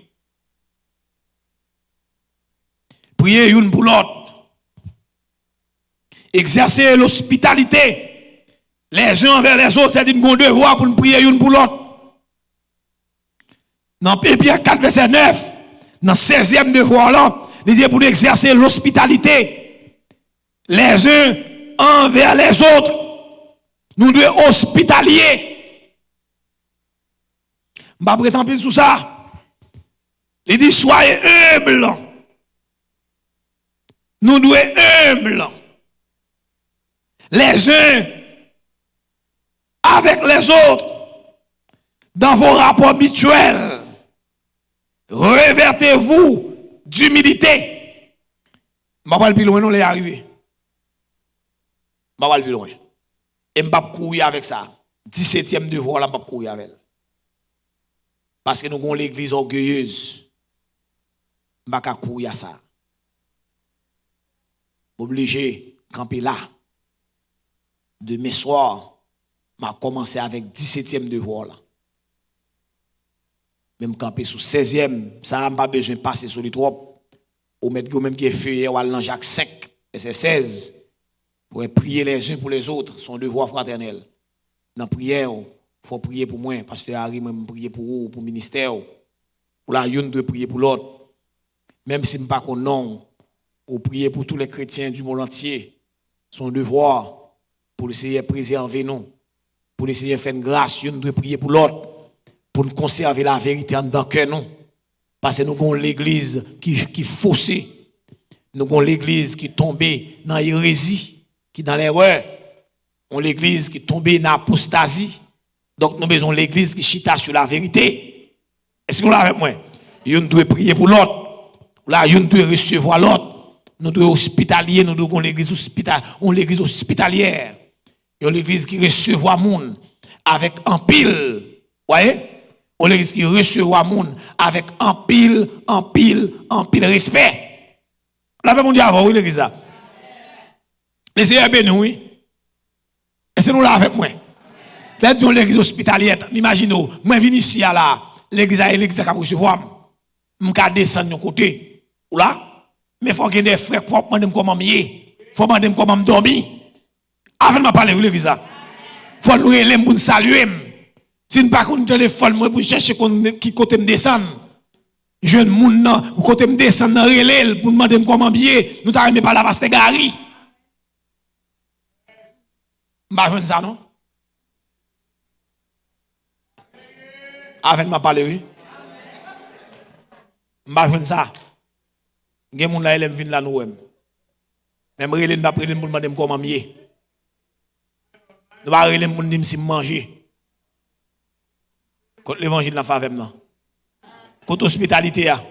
Priez une pour l'autre. Exercer l'hospitalité. Les uns envers les autres, c'est-à-dire qu'on devoir pour nous prier une pour l'autre. Dans Pierre 4, verset 9, dans 16e devoir là, il dit pour nous exercer l'hospitalité. Les uns envers les autres. Nous devons hospitalier. Je ne vais pas prétendre sur ça. Il dit soyez humbles. Nous devons être humbles. Les uns avec les autres. dans vos rapports mutuels. Revêtez-vous d'humilité. Je ne vais pas plus loin, non, les arriver. Je ne vais pas plus loin. Et je ne vais pas courir avec ça. 17e devoir, là, je ne vais pas courir avec elle. Parce que nous avons l'église orgueilleuse. Je ne vais pas courir à ça. Obligé de camper là. Demain soir, je vais commencer avec 17e devoir là. Même camper sous 16e, ça n'a pas besoin de passer sur les trop. Ou mettre même qui est feuillé ou dans Jacques 5, verset 16. Pour prier les uns pour les autres, son devoir fraternel. Dans la prière, il faut prier pour moi, pasteur Harry, même prier pour vous, pour le ministère. Ou la une de prier pour l'autre. Même si je ne sais pas qu'on non, ou prier pour tous les chrétiens du monde entier. Son devoir pour essayer de préserver nous, pour essayer de faire une grâce, une de prier pour l'autre, pour nous conserver la vérité en dans cœur nous. Parce que nous avons l'église qui faussée, nous avons l'église qui est tombée dans l'hérésie, qui est dans l'erreur, nous avons l'église qui est tombée dans l'apostasie. Donc nous avons l'église qui chita sur la vérité. Est-ce que vous l'avez avec moi? Une doit prier pour l'autre. Là, une doit recevoir l'autre. Nous devons hospitalier, nous devons l'église hospitalière. Il y a l'église qui recevra monde avec un pile. Voyez? On l'église qui recevra monde avec un pile respect. La paix mondiale, oui, l'église là. Les Seigneur bénis, oui. Et c'est nous là avec moi. Là, dans l'église hospitalière, imaginez-vous, moi, je viens ici là, l'église qui a recevoir. Je vais descendre de côté. Ou là? Mais il faut que des frères pour demander comment mier. Il faut demander comment dormir. Avant de parler de l'église. Il faut nous les gens saluer. Si nous pas un téléphone, moi pour chercher qui côté me descendre. Jeune moun nan, ou côté me descendre dans relais pour demander comment mier. Nous t'arrêtons pas là parce que gari. M'pa joindre ça non? Avant de parler oui. M'pa joindre ça. Gen moun la elem vin la nou même. Même relève n'a prendre pour demander comment mier. Nous va relève moun dim si manger. Contre l'évangile n'a faveur non. Contre hospitalité a.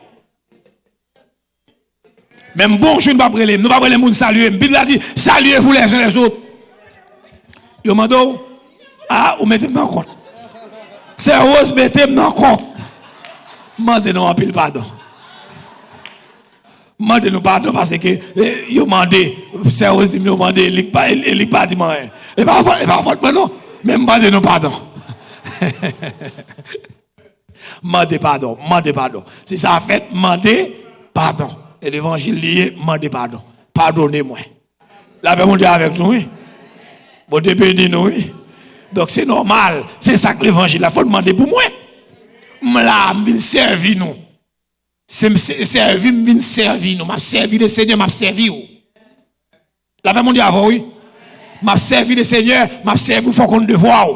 Même bonjour nous pas relève, nous pas relève moun saluer. Bible a dit saluez-vous les uns les autres. Yo mando ou mettez dans compte. C'est rose mettez dans compte. Mandez nous en pile pardon. Mandez-nous pardon parce que yo mandé c'est aussi nous mandé il pas dit rien et pas faute non même mandez-nous pardon. Mandez pardon si ça a fait mandez pardon et l'évangile lié mandez pardon pardonnez-moi la paix mondiale avec nous oui bon Dieu béni nous oui donc c'est normal c'est ça que l'évangile il faut demander pour moi là me servir nous c'est servir nous m'a servi le Seigneur m'a servi la paix mondiale oui m'a servi le Seigneur m'a servi faut qu'on devoir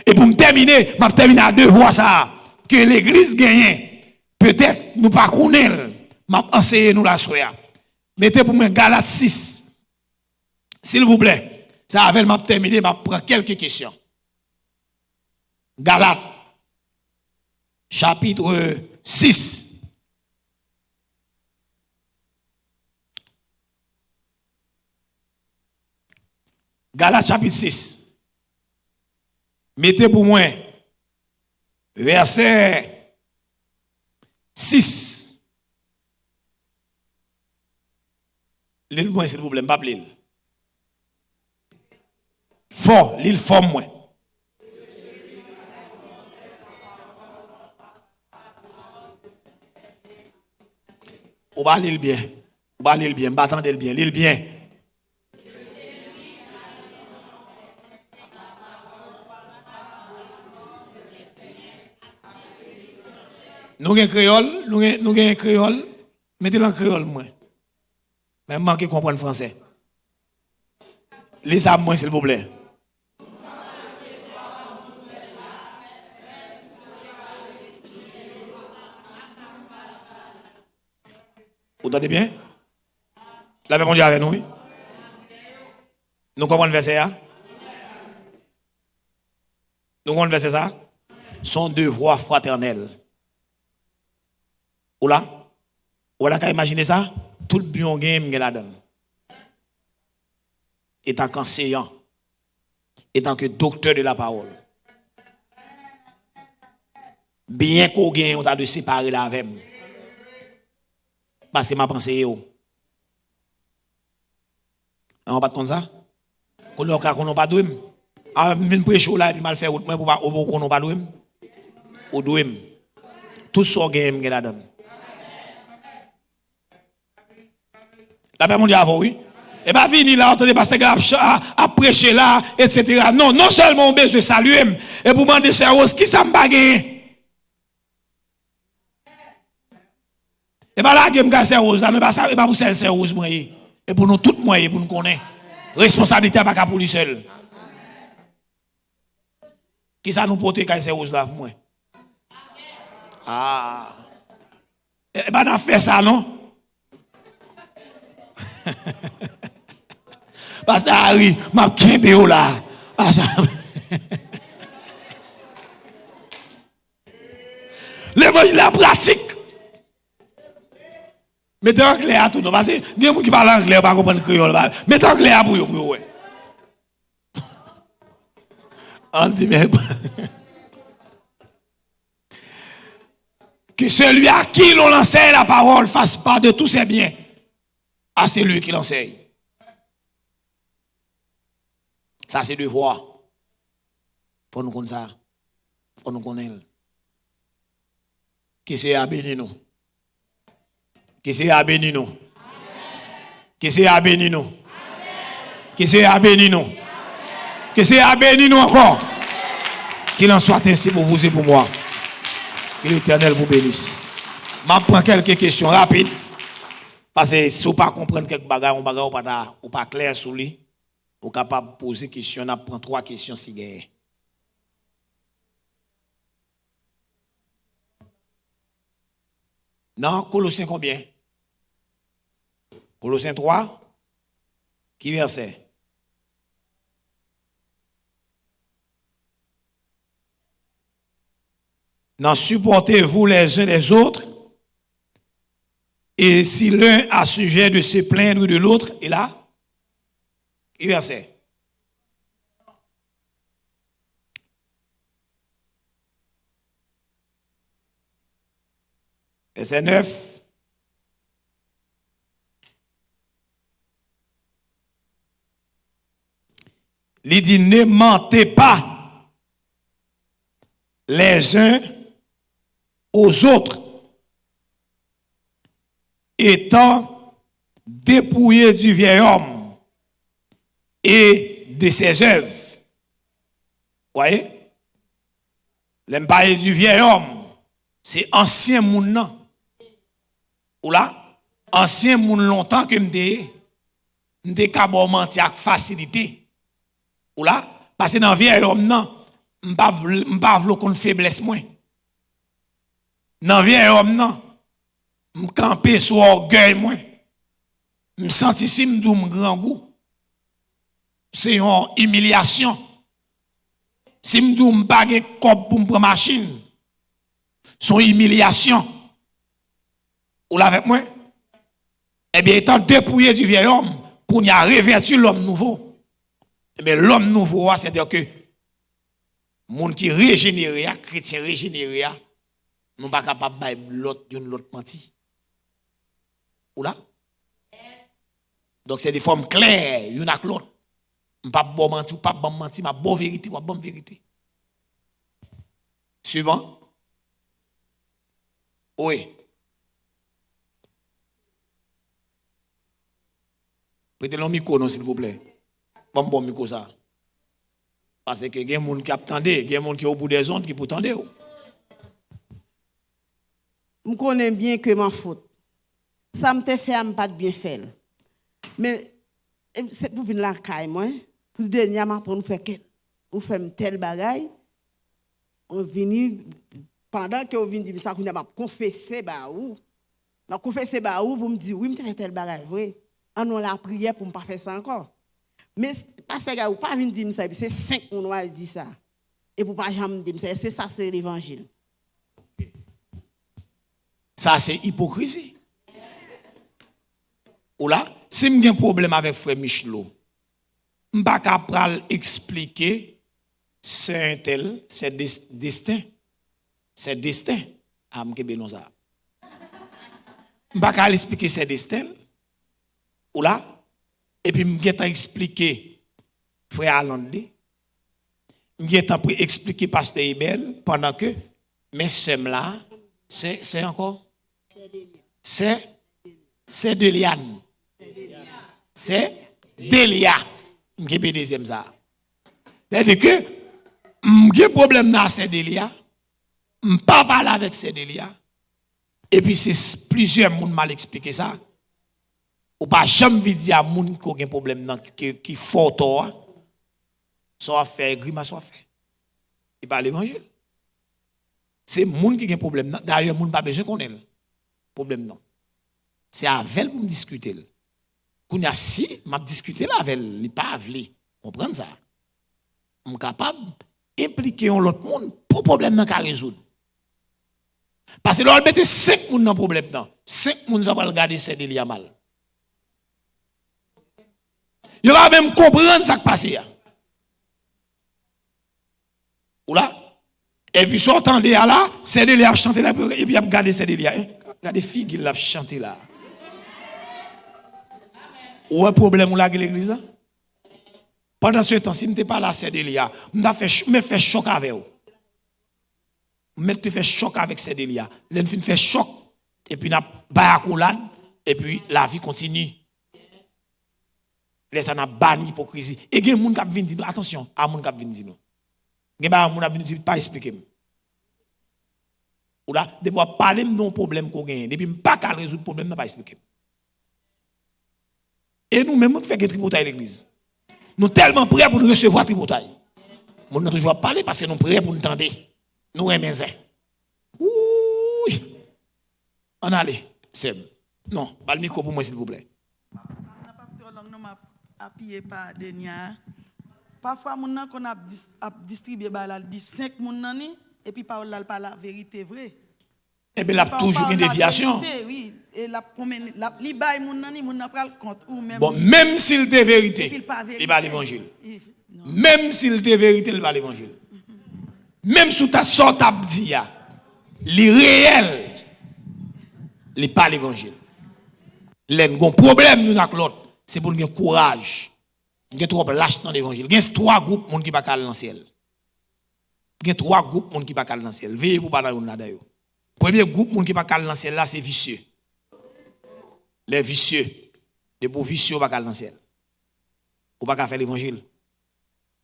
et pour me terminer m'a terminer à devoir ça que l'église gagne peut-être nous pas connaître m'a enseigné nous la soya mettez pour moi Galates 6 s'il vous plaît ça avec m'a terminer m'a prendre quelques questions Galates chapitre 6 Galates chapitre 6. Mettez pour moi verset 6. L'île-moi s'il vous plaît, pas l'île. Fort, l'île fort moi. Ou va l'île bien. Ou va l'île bien, m'attendez bien, l'île bien. Nous avons un créole, nous avons un créole, mettez-le en créole, moi. Même moi qui comprends français. Lisez moi, s'il vous plaît. Vous entendez bien? La paix mondiale avec nous, oui? Nous comprenons le verset, hein? Nous comprenons le verset, ça? son devoir fraternel. Ou là? Ou là, imaginez ça? Tout le bien game là-dedans. Étant qu'enseignant, étant que docteur de la parole. Bien qu'on gagne, on a de séparer la avec. Parce que ma pensée est. On va pas comme ça? On n'a pas de ah, même prêcher là et puis mal faire autre pour pas qu'on pas de ou douem. Tout ça gagne là-dedans. La paix mondiale oui. Et pas venir là entendre pasteur à prêcher là etc. Non, non seulement on besoin de saluer et pour demander c'est rose qui ça me gagner. Et pas là que me c'est rose là mais pas ça et pas pour c'est rose moyen et pour nous tout moyen pour nous connaître. Responsabilité pas pour lui seul. Qui ça nous porte quand c'est rose là moi? Ah. Et ben on fait ça non? Parce que Harry m'a kembe là. L'évangile la pratique. Mettez en clair à tout parce que il y a des gens qui parlent anglais pas comprendre créole. Mettez en clair pour vous ouais. On dit mais que celui à qui l'on enseigne la parole fasse part de tous ses biens à celui qui l'enseigne. Ça c'est devoir. Pour nous connaître ça. Pour nous connaître. Qui c'est à bénir nous? Qui c'est à bénir nous? Qui c'est à bénir nous? Qui c'est à bénir nous? Que c'est à bénir nous encore. Qu'il en soit ainsi pour vous et pour moi. Que l'Éternel vous bénisse. Je prends quelques questions rapides. Parce que si vous ne comprenez pas quelques bagages, ou pas clair sur lui, vous êtes capable de poser des questions. On prend 3 questions si gagne. Non, Colossiens combien? Colossiens 3. Qui verset? Non, supportez-vous les uns les autres. Et si l'un a sujet de se plaindre de l'autre, et là, qui verset? Verset 9. Il dit, ne mentez pas les uns aux autres, étant dépouillés du vieil homme et de ses œuvres. Vous voyez? L'empire du vieil homme, c'est ancien monde. Ou là, ancien monde longtemps que m'dé capable mentir avec facilité. Ou là, parce que dans vieil homme non, m'pa vle qu'on faiblesse moins. Dans vieil homme non, m'camper sur orgueil moins. M'senti si m'dou m'grand goût. C'est une humiliation. Si m'dou m'pa gen kop pour m'prendre machine, son humiliation. Ou là avec moi? Eh bien, étant dépouillé du vieil homme, qu'on y a revêtu l'homme nouveau. Eh bien, l'homme nouveau, c'est-à-dire que monde qui régénéré, chrétien régénéré, nous pas capable de l'autre menti. Ou là? Donc, c'est des formes claires, une avec l'autre. Pas bon menti, pas bon menti, ma bonne vérité ou bonne vérité. Suivant? Oui. Prêtez-le micro, non, s'il vous plaît. Bon micro, ça. Parce que il y a des gens qui attendent, il y a des gens qui sont au bout des ondes qui pour attendre. Je connais bien que ma faute. Ça me fait, je pas bien faire. Mais c'est pour venir la caille, moi. Pour dernièrement, pour nous faire tel bagaille, on vient, pendant que on vient dire ça, on a confessé, m'a confessé, pour me dire, oui, je fais tel bagaille, oui. On a la prière pour ne pas faire ça encore. Mais parce que vous pas venir dire ça, c'est 5 on va dire ça. Et et pour pas jamais dire c'est ça c'est l'évangile. Ça c'est hypocrisie. Ou là, si j'ai un problème avec frère Michelot, je ne peux pas expliquer c'est un tel, c'est destin. C'est destin. Je ne peux pas expliquer c'est destin. Ou là, et puis je vais expliquer frère Alondé. Je vais expliquer pasteur Ibel pendant que mes sœurs là, c'est encore c'est Deliane. C'est Delia. Je vais deuxième ça. C'est-à-dire que j'ai problème dans c'est Delia. Je ne pas parler avec c'est Delia. Et puis c'est plusieurs monde mal expliqué ça. Ou pas jamais dire à monde qui a un problème dans qui fort toi. Soit fait grimace soit fait. Il parle l'évangile. C'est monde qui a un problème. D'ailleurs monde pas besoin connaître. Problème non. C'est avec elle pour me discuter. Quand il y a si m'a discuté là avec elle, il pas avli. Comprendre ça. Je suis capable d'impliquer l'autre monde pour problème dans résoudre. Parce que là on mettait 5 personnes dans problème là. 5 personnes ça va regarder c'est délire mal. Il va même comprendre ça qui passe là. Ou là et puis s'entendez là, c'est délire a chanter là et puis a regarder c'est délire. Regardez fille qui l'a chanté là. Ou un problème ou la l'église là? Pendant ce temps, si je n'étais pas là, c'est Delia, je me fais choc avec vous. Je me fais choc avec ces Delia. Je me fais choc, et puis, et puis la vie continue. Laisse ça banni l'hypocrisie. Et il y a des gens qui viennent dire, attention, à des gens qui viennent dire, il y a des gens qui viennent dire, pas expliquer. Ou là, de pouvoir parler de nos problèmes qu'on gagne, depuis pas qu'à résoudre le problème, pas expliquer. Et nous-mêmes, nous faisons que tripotaille l'église. Nous sommes tellement prêts pour nous recevoir tripotaille. Nous ne toujours pas parler parce que nous sommes prêts pour nous tendre. Nous aimons ça. Oui. On allait. Seb. Non, pas le micro pour moi, s'il vous plaît. Parfois, nous avons distribué 5 personnes et puis par là, la vérité vraie. Et bien, il y a toujours une déviation. Oui, et la bail moun nan pral compte ou même. Bon, même s'il était vérité, il va l'évangile. Même s'il était vérité, il va l'évangile. Même sous ta sorte à dire, les réel, il pas l'évangile. L'un problème nous avec l'autre, c'est pour nous courage. Nous trop lâche dans l'évangile. Il y a 3 groupes monde qui pas aller dans le ciel. Il y a 3 groupes monde qui pas aller dans le ciel. Veillez pour pas dans d'ailleurs. Premier groupe monde qui pas aller dans le ciel là, c'est vicieux. Les vicieux, les beaux vicieux pas aller dans le ciel. Ou pas faire l'évangile.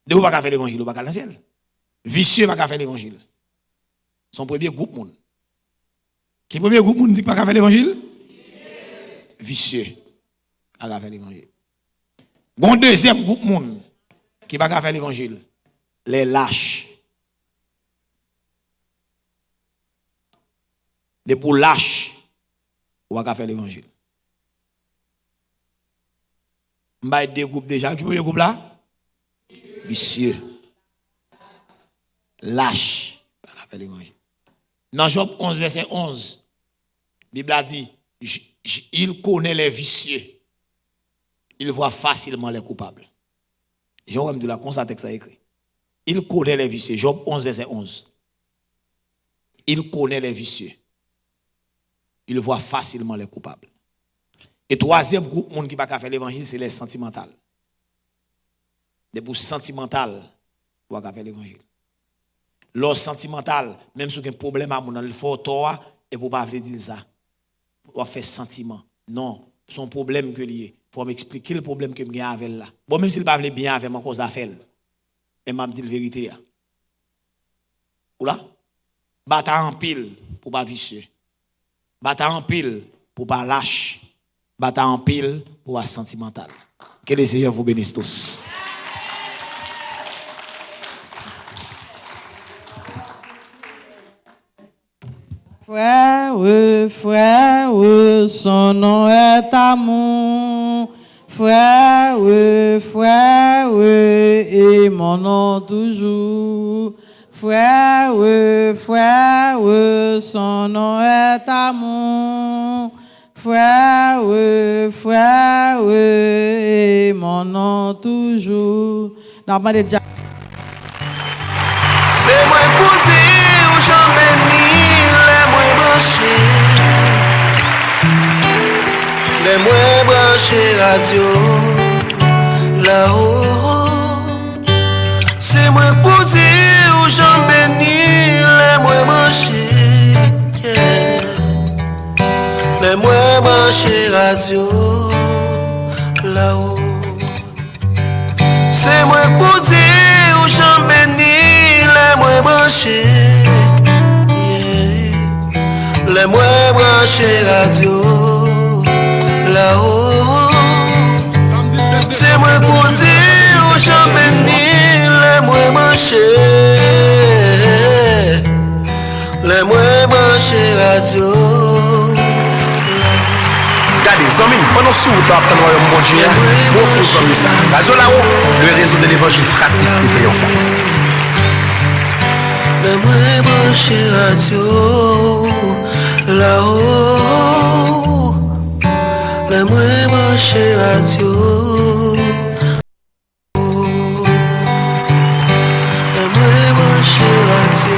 De ou pas faire l'évangile, ou pas aller dans le ciel. Vicieux pas faire l'évangile. Son premier groupe monde. Qui premier groupe monde dit pas faire l'évangile? Vicieux. Pas faire l'évangile. Bon deuxième groupe monde qui pas faire l'évangile. Les lâches. Les pour lâches, ou pas faire l'évangile. M'ba 2 groupes déjà. Qui est le groupe là? Vicieux. Lâche. Pas faire l'évangile. Dans Job 11, verset 11, la Bible a dit, il connaît les vicieux. Il voit facilement les coupables. Jérôme de la texte a écrit. Il connaît les vicieux. Job 11, verset 11. Il connaît les vicieux. Il voit facilement les coupables. Et 3e groupe monde qui va faire l'évangile, c'est les sentimentales. Des pour sentimental, on va faire l'évangile. L'or sentimental, même si il y a un problème à mon il faut toi et pour pas dire ça. On va faire sentiment. Non, son problème que lié. Faut m'expliquer le problème que j'ai avec là. Bon même s'il pas bien avec moi cause affaire. Et m'a dit la vérité. Ou là, bata en pile pour pas vicieux. Bata en pile pour pas lâche. Bata en pile pour pas sentimental. Que le Seigneur vous bénisse tous. Frère, son nom est amour. Frère, et mon nom toujours. frère, son nom est amour. Frère, et mon nom toujours. Non, mais déjà. C'est moi posé où j'en bénis, les moins branchés. Les moins branchés radio, là-haut. C'est moi posé où j'en bénis, les moins branchés. Yeah. Les moins branchés radio, là-haut. C'est moi posé où j'en bénis, les moins branchés. Yeah. Les moins branchés radio, là-haut. C'est moi posé où j'en bénis, les moins branchés. Les moins branchés radio. Regardez, amis, pendant ce temps, après le royaume bon Dieu, bon faux amis, ça. Radio là-haut, le réseau de l'évangile pratique et triomphant. Les moins branchés radio, là-haut. Les moins branchés radio. Les moins branchés radio.